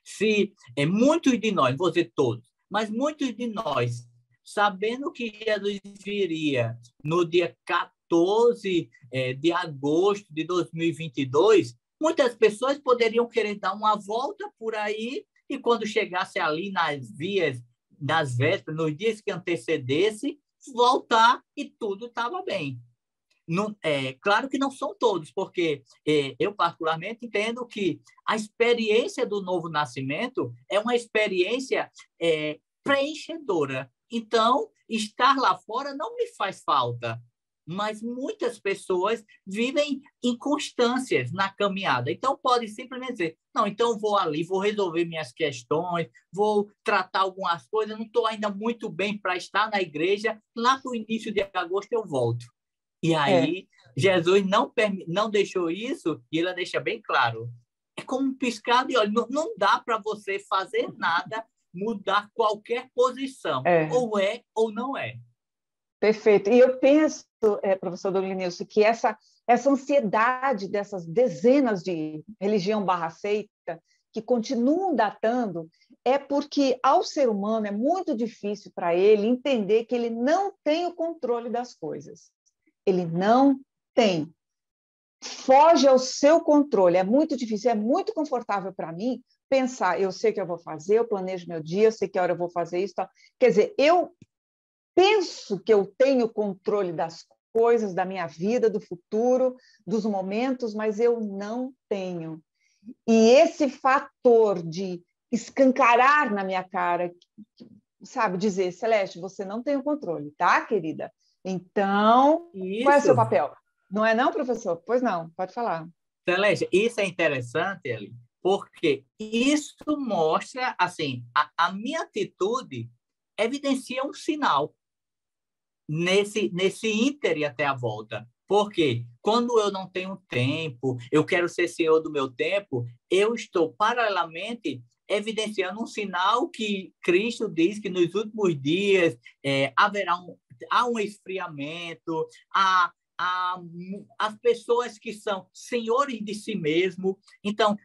Se muitos de nós, vou dizer todos, mas muitos de nós, sabendo que Jesus viria no dia 14 de agosto de 2022, muitas pessoas poderiam querer dar uma volta por aí e quando chegasse ali nas vésperas, nos dias que antecedesse, voltar e tudo estava bem. Não, claro que não são todos, porque eu particularmente entendo que a experiência do novo nascimento é uma experiência preenchedora. Então, estar lá fora não me faz falta, mas muitas pessoas vivem inconstâncias na caminhada. Então, pode simplesmente dizer, não, então vou ali, vou resolver minhas questões, vou tratar algumas coisas, não estou ainda muito bem para estar na igreja, lá para o início de agosto eu volto. E aí, Jesus não deixou isso, e ele deixa bem claro. É como um piscar de olho. Não dá para você fazer nada, mudar qualquer posição. Ou é ou não é. Perfeito. E eu penso, professor Dominilson, que essa ansiedade dessas dezenas de religião barra seita que continuam datando é porque ao ser humano é muito difícil para ele entender que ele não tem o controle das coisas. Ele não tem. foge ao seu controle. É muito difícil, é muito confortável para mim pensar, eu sei o que eu vou fazer, eu planejo meu dia, eu sei que hora eu vou fazer isso. Tal. Quer dizer, eu penso que eu tenho controle das coisas, da minha vida, do futuro, dos momentos, mas eu não tenho. E esse fator de escancarar na minha cara, sabe, dizer, Celeste, você não tem o controle, tá, querida? Então, qual é o seu Isso, papel? Não é não, professor? Pois não, pode falar. Celeste, isso é interessante, Eli, porque isso mostra, assim, a minha atitude evidencia um sinal nesse íntere até a volta. Porque quando eu não tenho tempo, eu quero ser senhor do meu tempo, eu estou paralelamente evidenciando um sinal que Cristo diz que nos últimos dias há um esfriamento, as pessoas que são senhores de si mesmo. Então,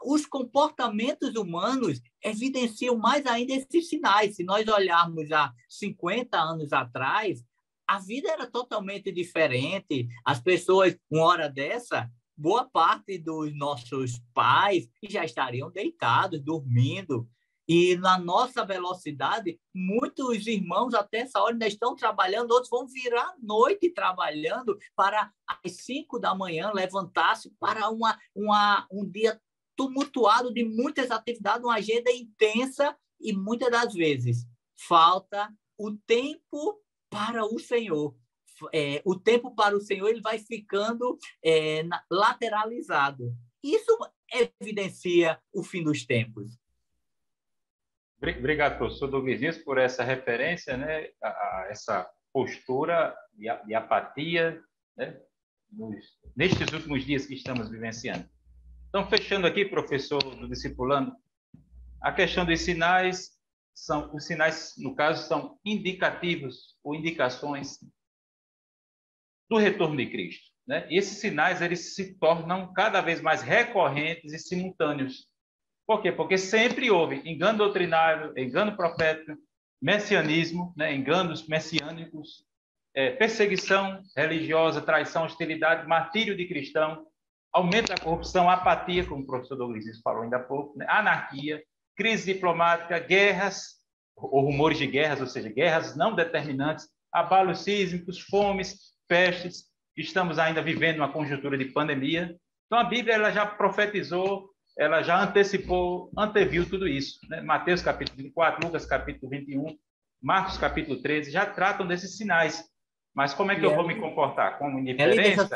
os comportamentos humanos evidenciam mais ainda esses sinais. Se nós olharmos há 50 anos atrás, a vida era totalmente diferente. As pessoas, uma hora dessa, boa parte dos nossos pais já estariam deitados, dormindo. E na nossa velocidade, muitos irmãos até essa hora ainda estão trabalhando, outros vão virar a noite trabalhando para às 5 da manhã levantar-se para um dia tumultuado de muitas atividades, uma agenda intensa e muitas das vezes falta o tempo para o Senhor. O tempo para o Senhor ele vai ficando lateralizado. Isso evidencia o fim dos tempos. Obrigado, professor Douglas, por essa referência, né, a essa postura de apatia, né, nestes últimos dias que estamos vivenciando. Então, fechando aqui, professor do Discipulando, a questão dos sinais, os sinais, no caso, são indicativos ou indicações do retorno de Cristo, né? E esses sinais, eles se tornam cada vez mais recorrentes e simultâneos. Por quê? Porque sempre houve engano doutrinário, engano profético, messianismo, né? Enganos messiânicos, perseguição religiosa, traição, hostilidade, martírio de cristão, aumento da corrupção, apatia, como o professor Douglas falou ainda há pouco, né? Anarquia, crise diplomática, guerras, ou rumores de guerras, ou seja, guerras não determinantes, abalos sísmicos, fomes, pestes. Estamos ainda vivendo uma conjuntura de pandemia. Então, a Bíblia ela já profetizou, ela já antecipou, anteviu tudo isso, né? Mateus capítulo 24, Lucas capítulo 21, Marcos capítulo 13, já tratam desses sinais. Mas como é que eu vou me comportar? Como indiferença?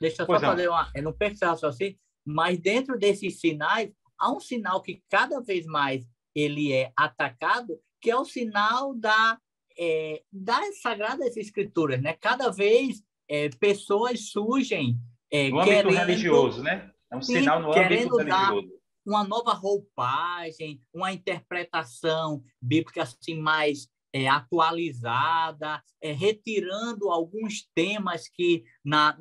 Deixa eu só fazer eu não penso assim, mas dentro desses sinais, há um sinal que cada vez mais ele é atacado, que é o sinal das Sagradas Escrituras, né? Cada vez pessoas surgem no âmbito religioso, né? É um sinal no âmbito religioso. Uma nova roupagem, uma interpretação bíblica assim mais atualizada, retirando alguns temas que na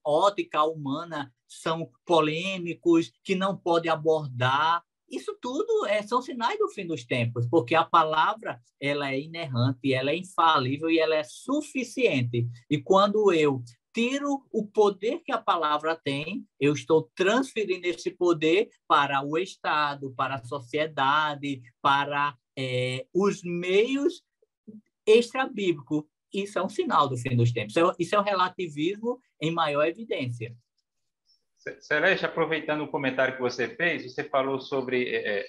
ótica humana são polêmicos, que não pode abordar. Isso tudo são sinais do fim dos tempos, porque a palavra ela é inerrante, ela é infalível e ela é suficiente. E quando eu tiro o poder que a palavra tem, eu estou transferindo esse poder para o Estado, para a sociedade, para os meios extra-bíblico. Isso é um sinal do fim dos tempos. Isso é o relativismo em maior evidência. Celeste, aproveitando o comentário que você fez, você falou sobre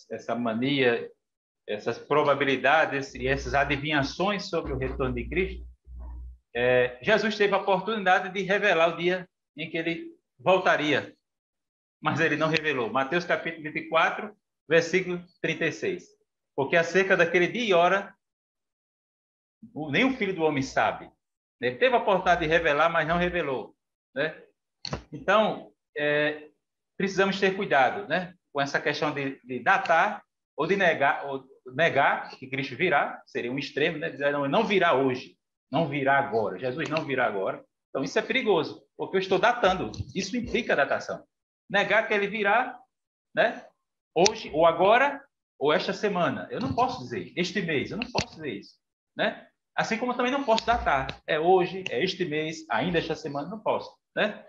essa mania, essas probabilidades e essas adivinhações sobre o retorno de Cristo. Jesus teve a oportunidade de revelar o dia em que ele voltaria, mas ele não revelou. Mateus capítulo 24, versículo 36. Porque acerca daquele dia e hora, nem o Filho do Homem sabe. Ele teve a oportunidade de revelar, mas não revelou, né? Então, precisamos ter cuidado, né, com essa questão de datar ou de negar que Cristo virá, seria um extremo, né? Dizer, não virá hoje, não virá agora, Jesus não virá agora. Então, isso é perigoso, porque eu estou datando, isso implica datação. Negar que ele virá, né, hoje, ou agora, ou esta semana. Eu não posso dizer, este mês, eu não posso dizer isso, né? Assim como eu também não posso datar. É hoje, é este mês, ainda esta semana, não posso, né?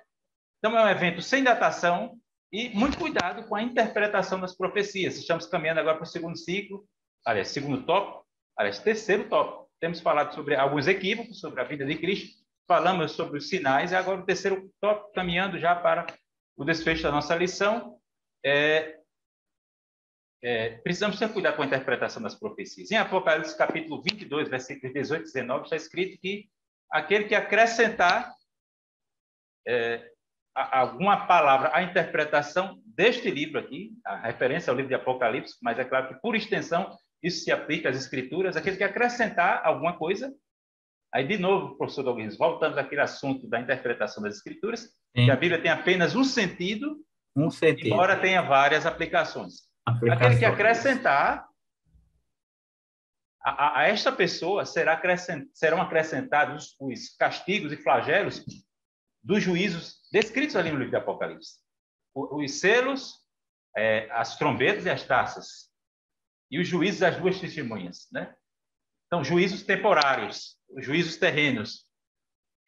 Então, é um evento sem datação e muito cuidado com a interpretação das profecias. Estamos caminhando agora para o segundo ciclo, aliás, segundo tópico, aliás, terceiro tópico. Temos falado sobre alguns equívocos, sobre a vida de Cristo, falamos sobre os sinais, e agora o terceiro tópico, caminhando já para o desfecho da nossa lição. Precisamos ter cuidado com a interpretação das profecias. Em Apocalipse, capítulo 22, versículos 18 e 19, está escrito que aquele que acrescentar alguma palavra à interpretação deste livro aqui, a referência ao livro de Apocalipse, mas é claro que, por extensão, isso se aplica às Escrituras, aquele que acrescentar alguma coisa. Aí, de novo, professor Douglas, voltamos àquele assunto da interpretação das Escrituras, Sim. que a Bíblia tem apenas um sentido, embora tenha várias aplicações. Aquele que acrescentar, a esta pessoa serão acrescentados os castigos e flagelos dos juízos descritos ali no livro de Apocalipse. Os selos, as trombetas e as taças. E os juízos das duas testemunhas, né? Então, juízos temporários, os juízos terrenos.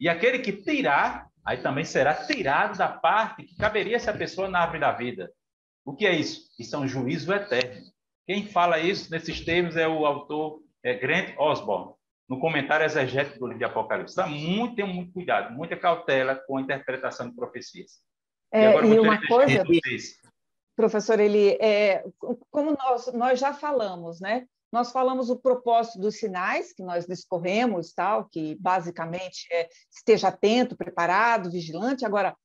E aquele que tirar, aí também será tirado da parte que caberia essa pessoa na árvore da vida. O que é isso? Isso é um juízo eterno. Quem fala isso nesses termos é o autor Grant Osborne, no comentário exegético do livro de Apocalipse. Tenha muito cuidado, muita cautela com a interpretação de profecias. E agora uma coisa, professor, como nós já falamos, né? Nós falamos o propósito dos sinais, que nós discorremos, tal, que basicamente esteja atento, preparado, vigilante. Agora,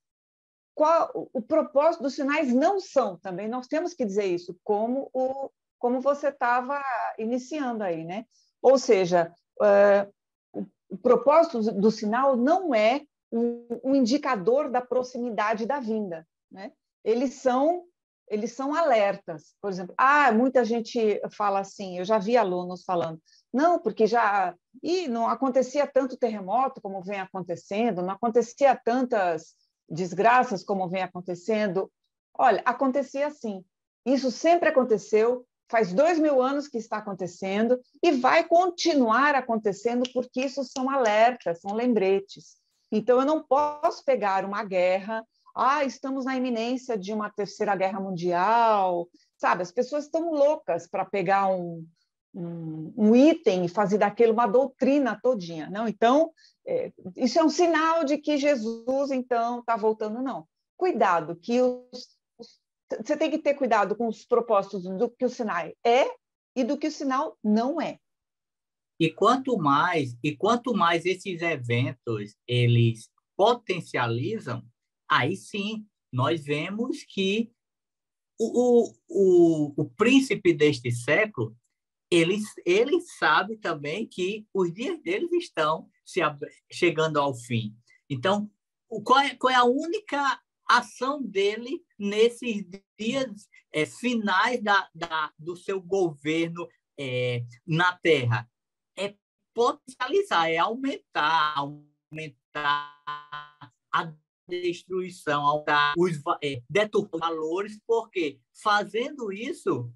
qual o propósito dos sinais não são também, nós temos que dizer isso, como você estava iniciando aí, né? Ou seja, o propósito do sinal não é um indicador da proximidade da vinda, né? Eles são alertas. Por exemplo, muita gente fala assim, eu já vi alunos falando, não, porque não acontecia tanto terremoto como vem acontecendo, não acontecia tantas desgraças como vem acontecendo. Olha, acontecia assim. Isso sempre aconteceu, faz 2000 anos que está acontecendo e vai continuar acontecendo, porque isso são alertas, são lembretes. Então, eu não posso pegar uma guerra, estamos na iminência de uma terceira guerra mundial, sabe? As pessoas estão loucas para pegar um item e fazer daquilo uma doutrina todinha, não? Então, isso é um sinal de que Jesus, então, está voltando, não. Cuidado, que você tem que ter cuidado com os propósitos do que o sinal é e do que o sinal não é. E quanto mais esses eventos eles potencializam, aí sim nós vemos que o príncipe deste século ele sabe também que os dias deles estão chegando ao fim. Então, qual é a única ação dele nesses dias finais do seu governo na Terra? É potencializar, é aumentar a destruição, aumentar deturpar os valores, porque fazendo isso,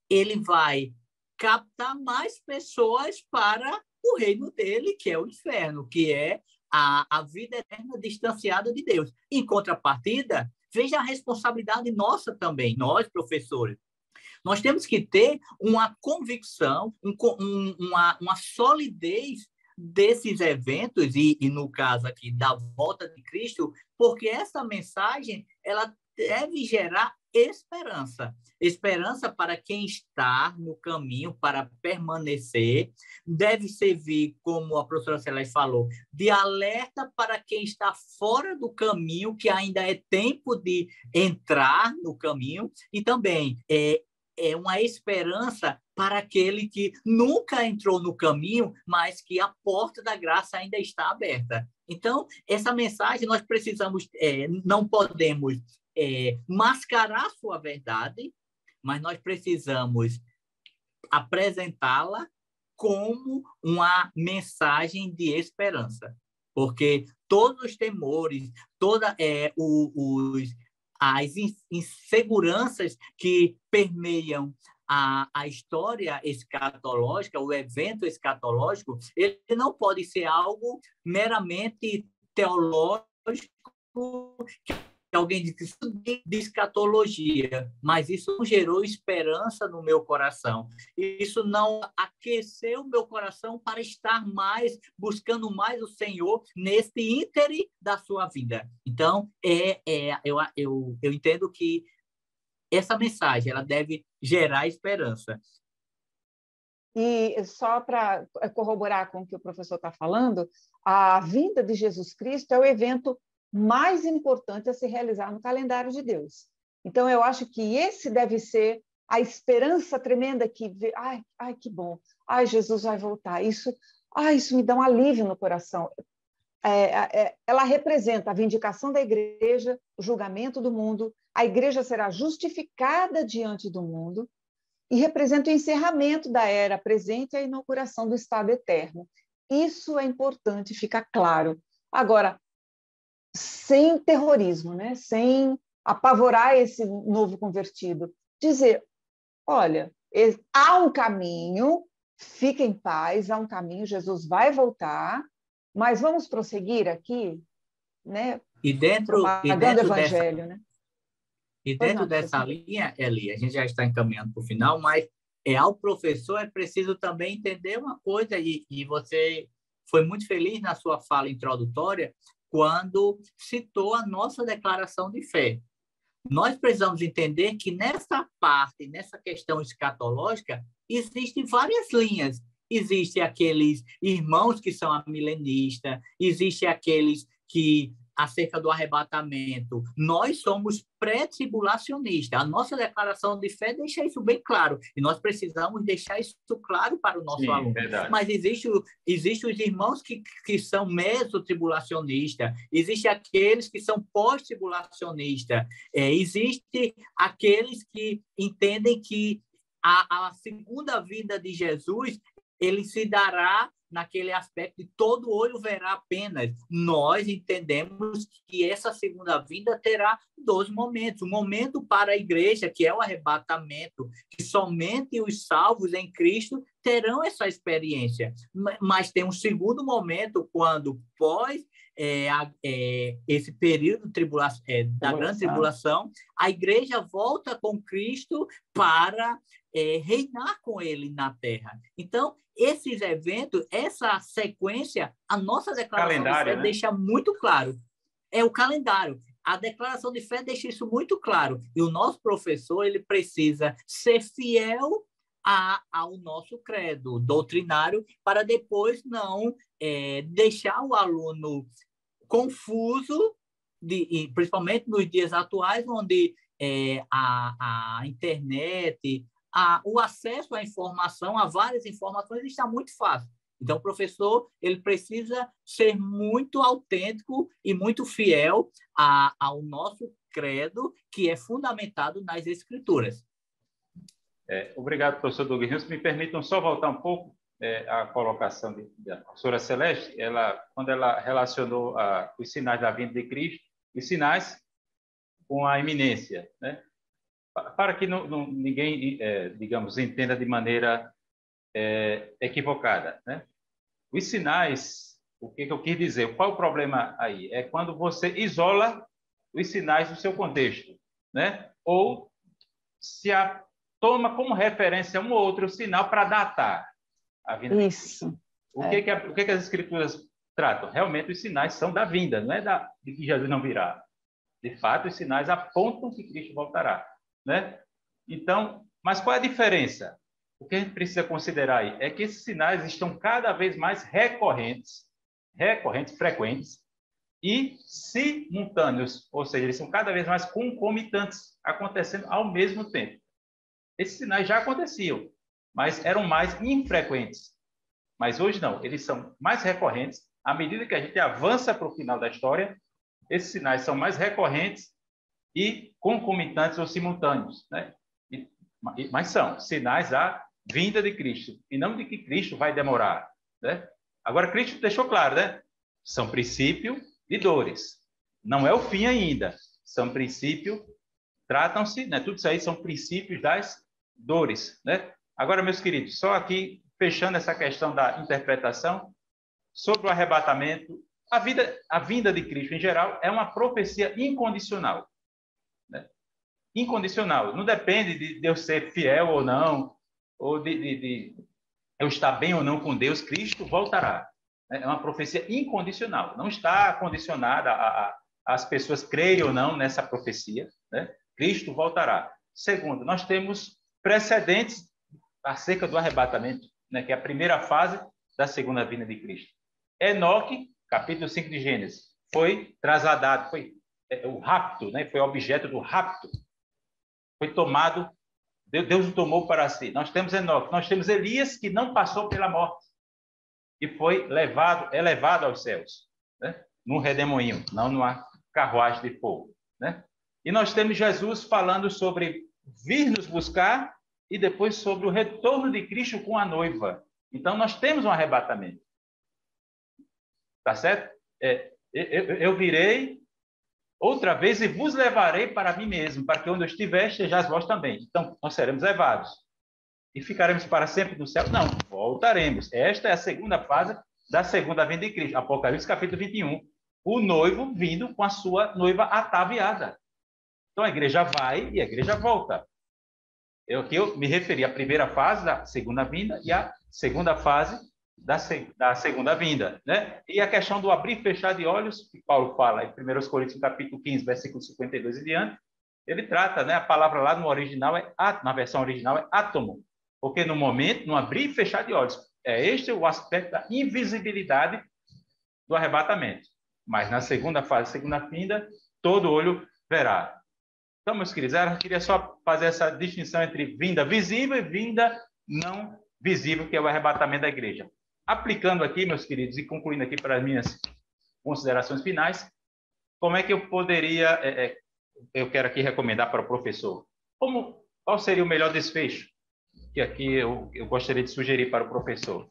ele vai captar mais pessoas para o reino dele, que é o inferno, que é a vida eterna distanciada de Deus. Em contrapartida, veja a responsabilidade nossa também, nós, professores. Nós temos que ter uma convicção, uma solidez desses eventos, e no caso aqui da volta de Cristo, porque essa mensagem ela deve gerar esperança. Esperança para quem está no caminho, para permanecer. Deve servir, como a professora Celeste falou, de alerta para quem está fora do caminho, que ainda é tempo de entrar no caminho. E também é uma esperança para aquele que nunca entrou no caminho, mas que a porta da graça ainda está aberta. Então, essa mensagem nós precisamos, não podemos mascarar sua verdade, mas nós precisamos apresentá-la como uma mensagem de esperança, porque todos os temores, as inseguranças que permeiam a história escatológica, o evento escatológico, ele não pode ser algo meramente teológico, que alguém diz de escatologia, mas isso não gerou esperança no meu coração. Isso não aqueceu o meu coração para estar mais, buscando mais o Senhor nesse íntere da sua vida. Então, eu entendo que essa mensagem ela deve gerar esperança. E só para corroborar com o que o professor está falando, a vinda de Jesus Cristo é o evento mais importante a se realizar no calendário de Deus. Então, eu acho que esse deve ser a esperança tremenda que vê, ai, que bom, ai, Jesus vai voltar, isso me dá um alívio no coração. Ela representa a vindicação da igreja, o julgamento do mundo, a igreja será justificada diante do mundo e representa o encerramento da era presente e a inauguração do estado eterno. Isso é importante ficar claro. Agora, sem terrorismo, né? Sem apavorar esse novo convertido. Dizer, olha, há um caminho, fique em paz, há um caminho, Jesus vai voltar, mas vamos prosseguir aqui, né? E dentro evangelho, né? E dentro dessa linha, Eli, a gente já está encaminhando para o final, mas ao professor é preciso também entender uma coisa, e você foi muito feliz na sua fala introdutória, quando citou a nossa declaração de fé. Nós precisamos entender que nessa parte, nessa questão escatológica, existem várias linhas. Existem aqueles irmãos que são amilenistas, existem aqueles que, acerca do arrebatamento, nós somos pré-tribulacionistas. A nossa declaração de fé deixa isso bem claro, e nós precisamos deixar isso claro para o nosso aluno. Verdade. Mas existe os irmãos que são meso-tribulacionistas, existem aqueles que são pós-tribulacionistas, existem aqueles que entendem que a segunda vinda de Jesus ele se dará naquele aspecto de todo olho verá apenas. Nós entendemos que essa segunda vinda terá 2 momentos. Um momento para a igreja, que é o arrebatamento, que somente os salvos em Cristo terão essa experiência. Mas tem um segundo momento, quando pós esse período da grande tribulação, a igreja volta com Cristo para reinar com ele na terra. Então, esses eventos, essa sequência, a nossa declaração de fé deixa muito claro. É o calendário. A declaração de fé deixa isso muito claro. E o nosso professor ele precisa ser fiel ao nosso credo doutrinário para depois não deixar o aluno confuso, principalmente nos dias atuais, onde a internet, o acesso à informação, a várias informações, está muito fácil. Então, o professor ele precisa ser muito autêntico e muito fiel ao nosso credo, que é fundamentado nas Escrituras. Obrigado, professor Douglas. Me permitam só voltar um pouco à colocação da professora Celeste. Quando ela relacionou os sinais da vinda de Cristo, os sinais com a iminência, né? Para que ninguém, digamos, entenda de maneira equivocada, né? Os sinais, o que eu quis dizer? Qual o problema aí? É quando você isola os sinais do seu contexto, né? Ou se toma como referência um ou outro sinal para datar a vinda. Isso. O que as Escrituras tratam? Realmente os sinais são da vinda, não é de que Jesus não virá. De fato, os sinais apontam que Cristo voltará, né? Então, mas qual é a diferença? O que a gente precisa considerar aí é que esses sinais estão cada vez mais recorrentes, frequentes e simultâneos, ou seja, eles são cada vez mais concomitantes, acontecendo ao mesmo tempo. Esses sinais já aconteciam, mas eram mais infrequentes. Mas hoje não, eles são mais recorrentes. À medida que a gente avança para o final da história, esses sinais são mais recorrentes e concomitantes ou simultâneos, né? Mas são sinais da vinda de Cristo, e não de que Cristo vai demorar, né? Agora, Cristo deixou claro, né? São princípio de dores. Não é o fim ainda. São princípio, tratam-se, né? Tudo isso aí são princípios das dores, né? Agora, meus queridos, só aqui, fechando essa questão da interpretação, sobre o arrebatamento, a vinda de Cristo, em geral, é uma profecia incondicional. Né? Incondicional. Não depende de eu ser fiel ou não, ou de eu estar bem ou não com Deus, Cristo voltará. É uma profecia incondicional. Não está condicionada às pessoas crerem ou não nessa profecia. Né? Cristo voltará. Segundo, nós temos precedentes acerca do arrebatamento, né? Que é a primeira fase da segunda vinda de Cristo. Enoque, capítulo 5 de Gênesis, foi trasladado, foi o rapto, né? Foi objeto do rapto. Foi tomado, Deus o tomou para si. Nós temos Enoque, nós temos Elias, que não passou pela morte e foi elevado aos céus, né? Num redemoinho, não numa carruagem de fogo, né? E nós temos Jesus falando sobre vir nos buscar e depois sobre o retorno de Cristo com a noiva. Então, nós temos um arrebatamento. Tá certo? Eu virei outra vez e vos levarei para mim mesmo, para que onde eu estiver, estejais vós também. Então, nós seremos levados. E ficaremos para sempre no céu? Não, voltaremos. Esta é a segunda fase da segunda vinda de Cristo. Apocalipse, capítulo 21. O noivo vindo com a sua noiva ataviada. Então, a igreja vai e a igreja volta. Eu me referi à primeira fase da segunda vinda e à segunda fase da segunda vinda, né? E a questão do abrir e fechar de olhos, que Paulo fala em 1 Coríntios, capítulo 15, versículo 52 e diante, ele trata, né? A palavra lá no original, na versão original, é átomo, porque no momento, no abrir e fechar de olhos, este o aspecto da invisibilidade do arrebatamento. Mas na segunda fase, segunda vinda, todo olho verá. Então, meus queridos, eu queria só fazer essa distinção entre vinda visível e vinda não visível, que é o arrebatamento da igreja. Aplicando aqui, meus queridos, e concluindo aqui para as minhas considerações finais, como é que eu poderia, eu quero aqui recomendar para o professor, qual seria o melhor desfecho que aqui eu gostaria de sugerir para o professor?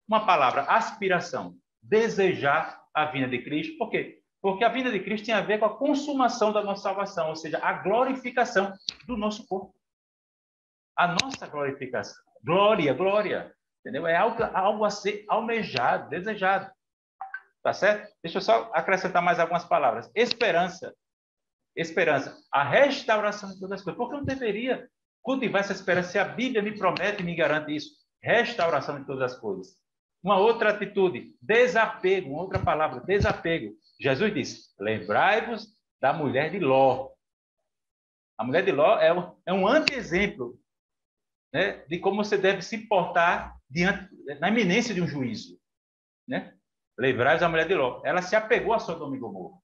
Uma palavra, aspiração, desejar a vinda de Cristo. Por quê? Porque a vinda de Cristo tem a ver com a consumação da nossa salvação, ou seja, a glorificação do nosso corpo. A nossa glorificação. Glória. Entendeu? É algo a ser almejado, desejado. Tá certo? Deixa eu só acrescentar mais algumas palavras. Esperança. A restauração de todas as coisas. Porque eu não deveria cultivar essa esperança se a Bíblia me promete e me garante isso? Restauração de todas as coisas. Uma outra atitude, desapego, uma outra palavra, desapego. Jesus disse, lembrai-vos da mulher de Ló. A mulher de Ló é um anti-exemplo, né, de como você deve se portar na iminência de um juízo. Né? Lembrai-vos da mulher de Ló. Ela se apegou a Sodoma e Gomorra.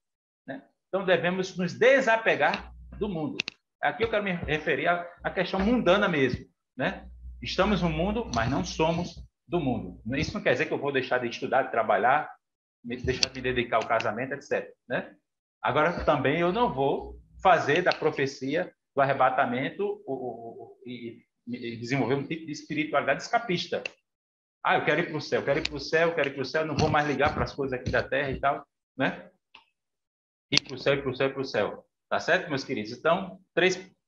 Né? Então, devemos nos desapegar do mundo. Aqui eu quero me referir à questão mundana mesmo. Né? Estamos no mundo, mas não somos do mundo. Isso não quer dizer que eu vou deixar de estudar, de trabalhar, deixar de me dedicar ao casamento, etc. Né? Agora, também eu não vou fazer da profecia do arrebatamento e desenvolver um tipo de espiritualidade escapista. Eu quero ir para o céu, quero ir para o céu, não vou mais ligar para as coisas aqui da terra e tal. Né? Ir para o céu. Tá certo, meus queridos? Então,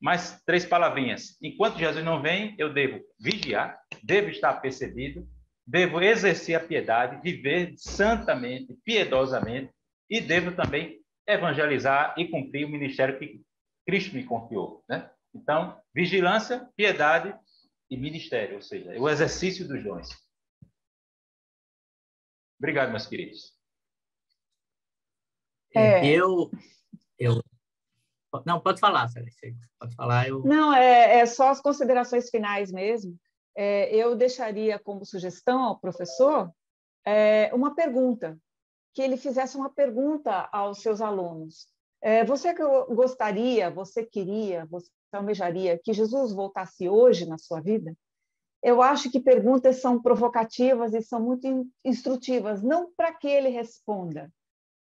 mais três palavrinhas. Enquanto Jesus não vem, eu devo vigiar, devo estar apercebido, devo exercer a piedade, viver santamente, piedosamente, e devo também evangelizar e cumprir o ministério que Cristo me confiou. Né? Então, vigilância, piedade e ministério, ou seja, o exercício dos dons. Obrigado, meus queridos. Não, pode falar, Celeste. Pode falar. Não, é só as considerações finais mesmo. Eu deixaria como sugestão ao professor uma pergunta, que ele fizesse uma pergunta aos seus alunos. Você gostaria, você queria, você almejaria que Jesus voltasse hoje na sua vida? Eu acho que perguntas são provocativas e são muito instrutivas, não para que ele responda,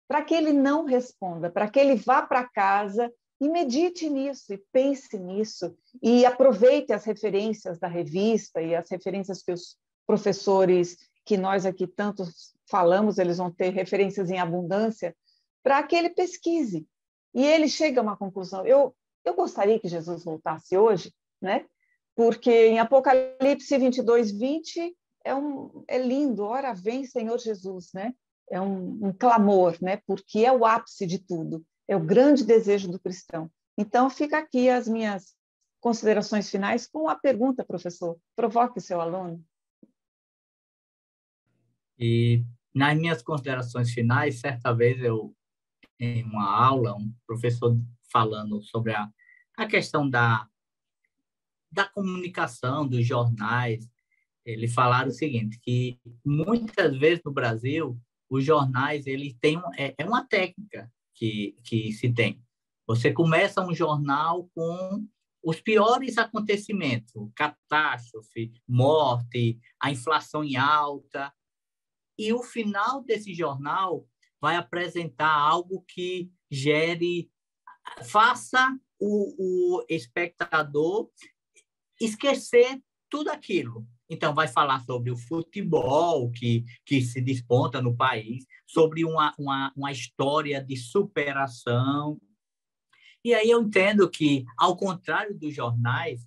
para que ele não responda, para que ele vá para casa e medite nisso, e pense nisso, e aproveite as referências da revista e as referências que os professores, que nós aqui tanto falamos, eles vão ter referências em abundância, para que ele pesquise. E ele chegue a uma conclusão. Eu gostaria que Jesus voltasse hoje, né? porque em Apocalipse 22:20 é lindo, ora vem Senhor Jesus, né? É um clamor, né? Porque é o ápice de tudo, é o grande desejo do cristão. Então, fica aqui as minhas considerações finais com a pergunta, professor. Provoque o seu aluno. E nas minhas considerações finais, certa vez em uma aula, um professor falando sobre a questão da comunicação, dos jornais, ele falaram o seguinte, que muitas vezes no Brasil, os jornais, eles têm uma técnica que se tem. Você começa um jornal com os piores acontecimentos, catástrofe, morte, a inflação em alta, e o final desse jornal vai apresentar algo que faça o espectador esquecer tudo aquilo. Então, vai falar sobre o futebol que se desponta no país, sobre uma história de superação. E aí eu entendo que, ao contrário dos jornais,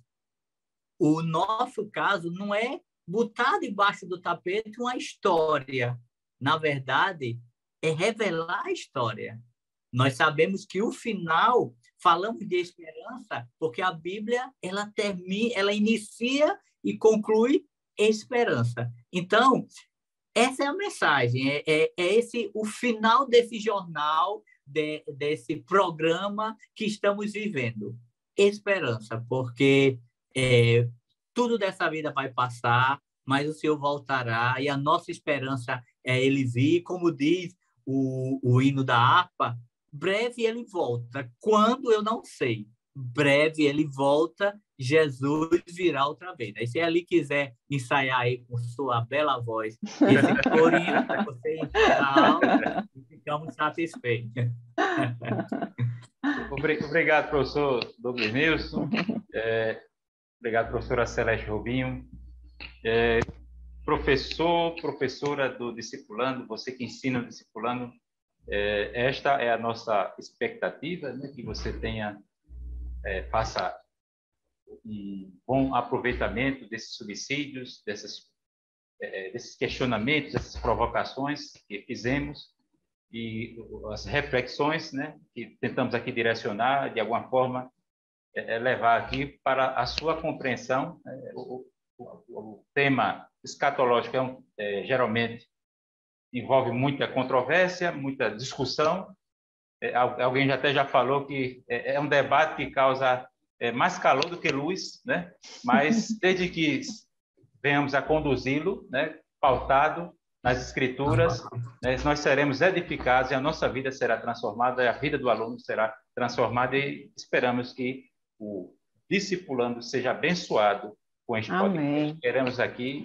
o nosso caso não é botar debaixo do tapete uma história. Na verdade, é revelar a história. Nós sabemos que o final, falamos de esperança, porque a Bíblia ela inicia e conclui esperança. Então, essa é a mensagem, é esse o final desse jornal, desse programa que estamos vivendo. Esperança, porque tudo dessa vida vai passar, mas o Senhor voltará, e a nossa esperança é Ele vir, como diz o hino da harpa, breve Ele volta, quando eu não sei, breve Ele volta, Jesus virá outra vez. Aí, se ele quiser ensaiar aí com sua bela voz esse corinho, você encerra a aula e ficamos satisfeitos. Obrigado, professor Douglas Nilson. Obrigado, professora Celeste Robinho. Professora do discipulando, você que ensina o discipulando, esta é a nossa expectativa, né, que você faça um bom aproveitamento desses subsídios, desses questionamentos, dessas provocações que fizemos e as reflexões, né, que tentamos aqui direcionar, de alguma forma, levar aqui para a sua compreensão. O tema escatológico geralmente envolve muita controvérsia, muita discussão. Alguém até já falou que é um debate que causa mais calor do que luz, né? Mas desde que venhamos a conduzi-lo, né, pautado nas Escrituras, né, nós seremos edificados e a nossa vida será transformada, a vida do aluno será transformada e esperamos que o discipulando seja abençoado com este podcast. Queremos aqui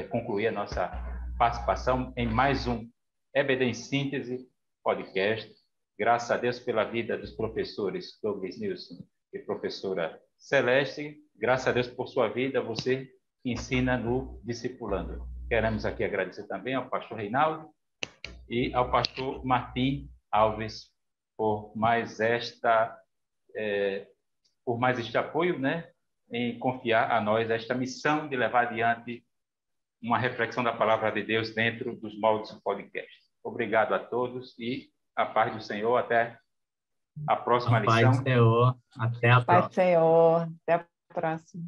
concluir a nossa participação em mais um EBD em Síntese podcast. Graças a Deus pela vida dos professores Douglas Nilson e professora Celeste. Graças a Deus por sua vida, você que ensina no Discipulando. Queremos aqui agradecer também ao pastor Reinaldo e ao pastor Martim Alves por mais este apoio, né, em confiar a nós esta missão de levar adiante uma reflexão da palavra de Deus dentro dos moldes do podcast. Obrigado a todos e a paz do Senhor. Até a próxima lição. A paz do Senhor. Até a próxima. Paz do Senhor. Até a próxima.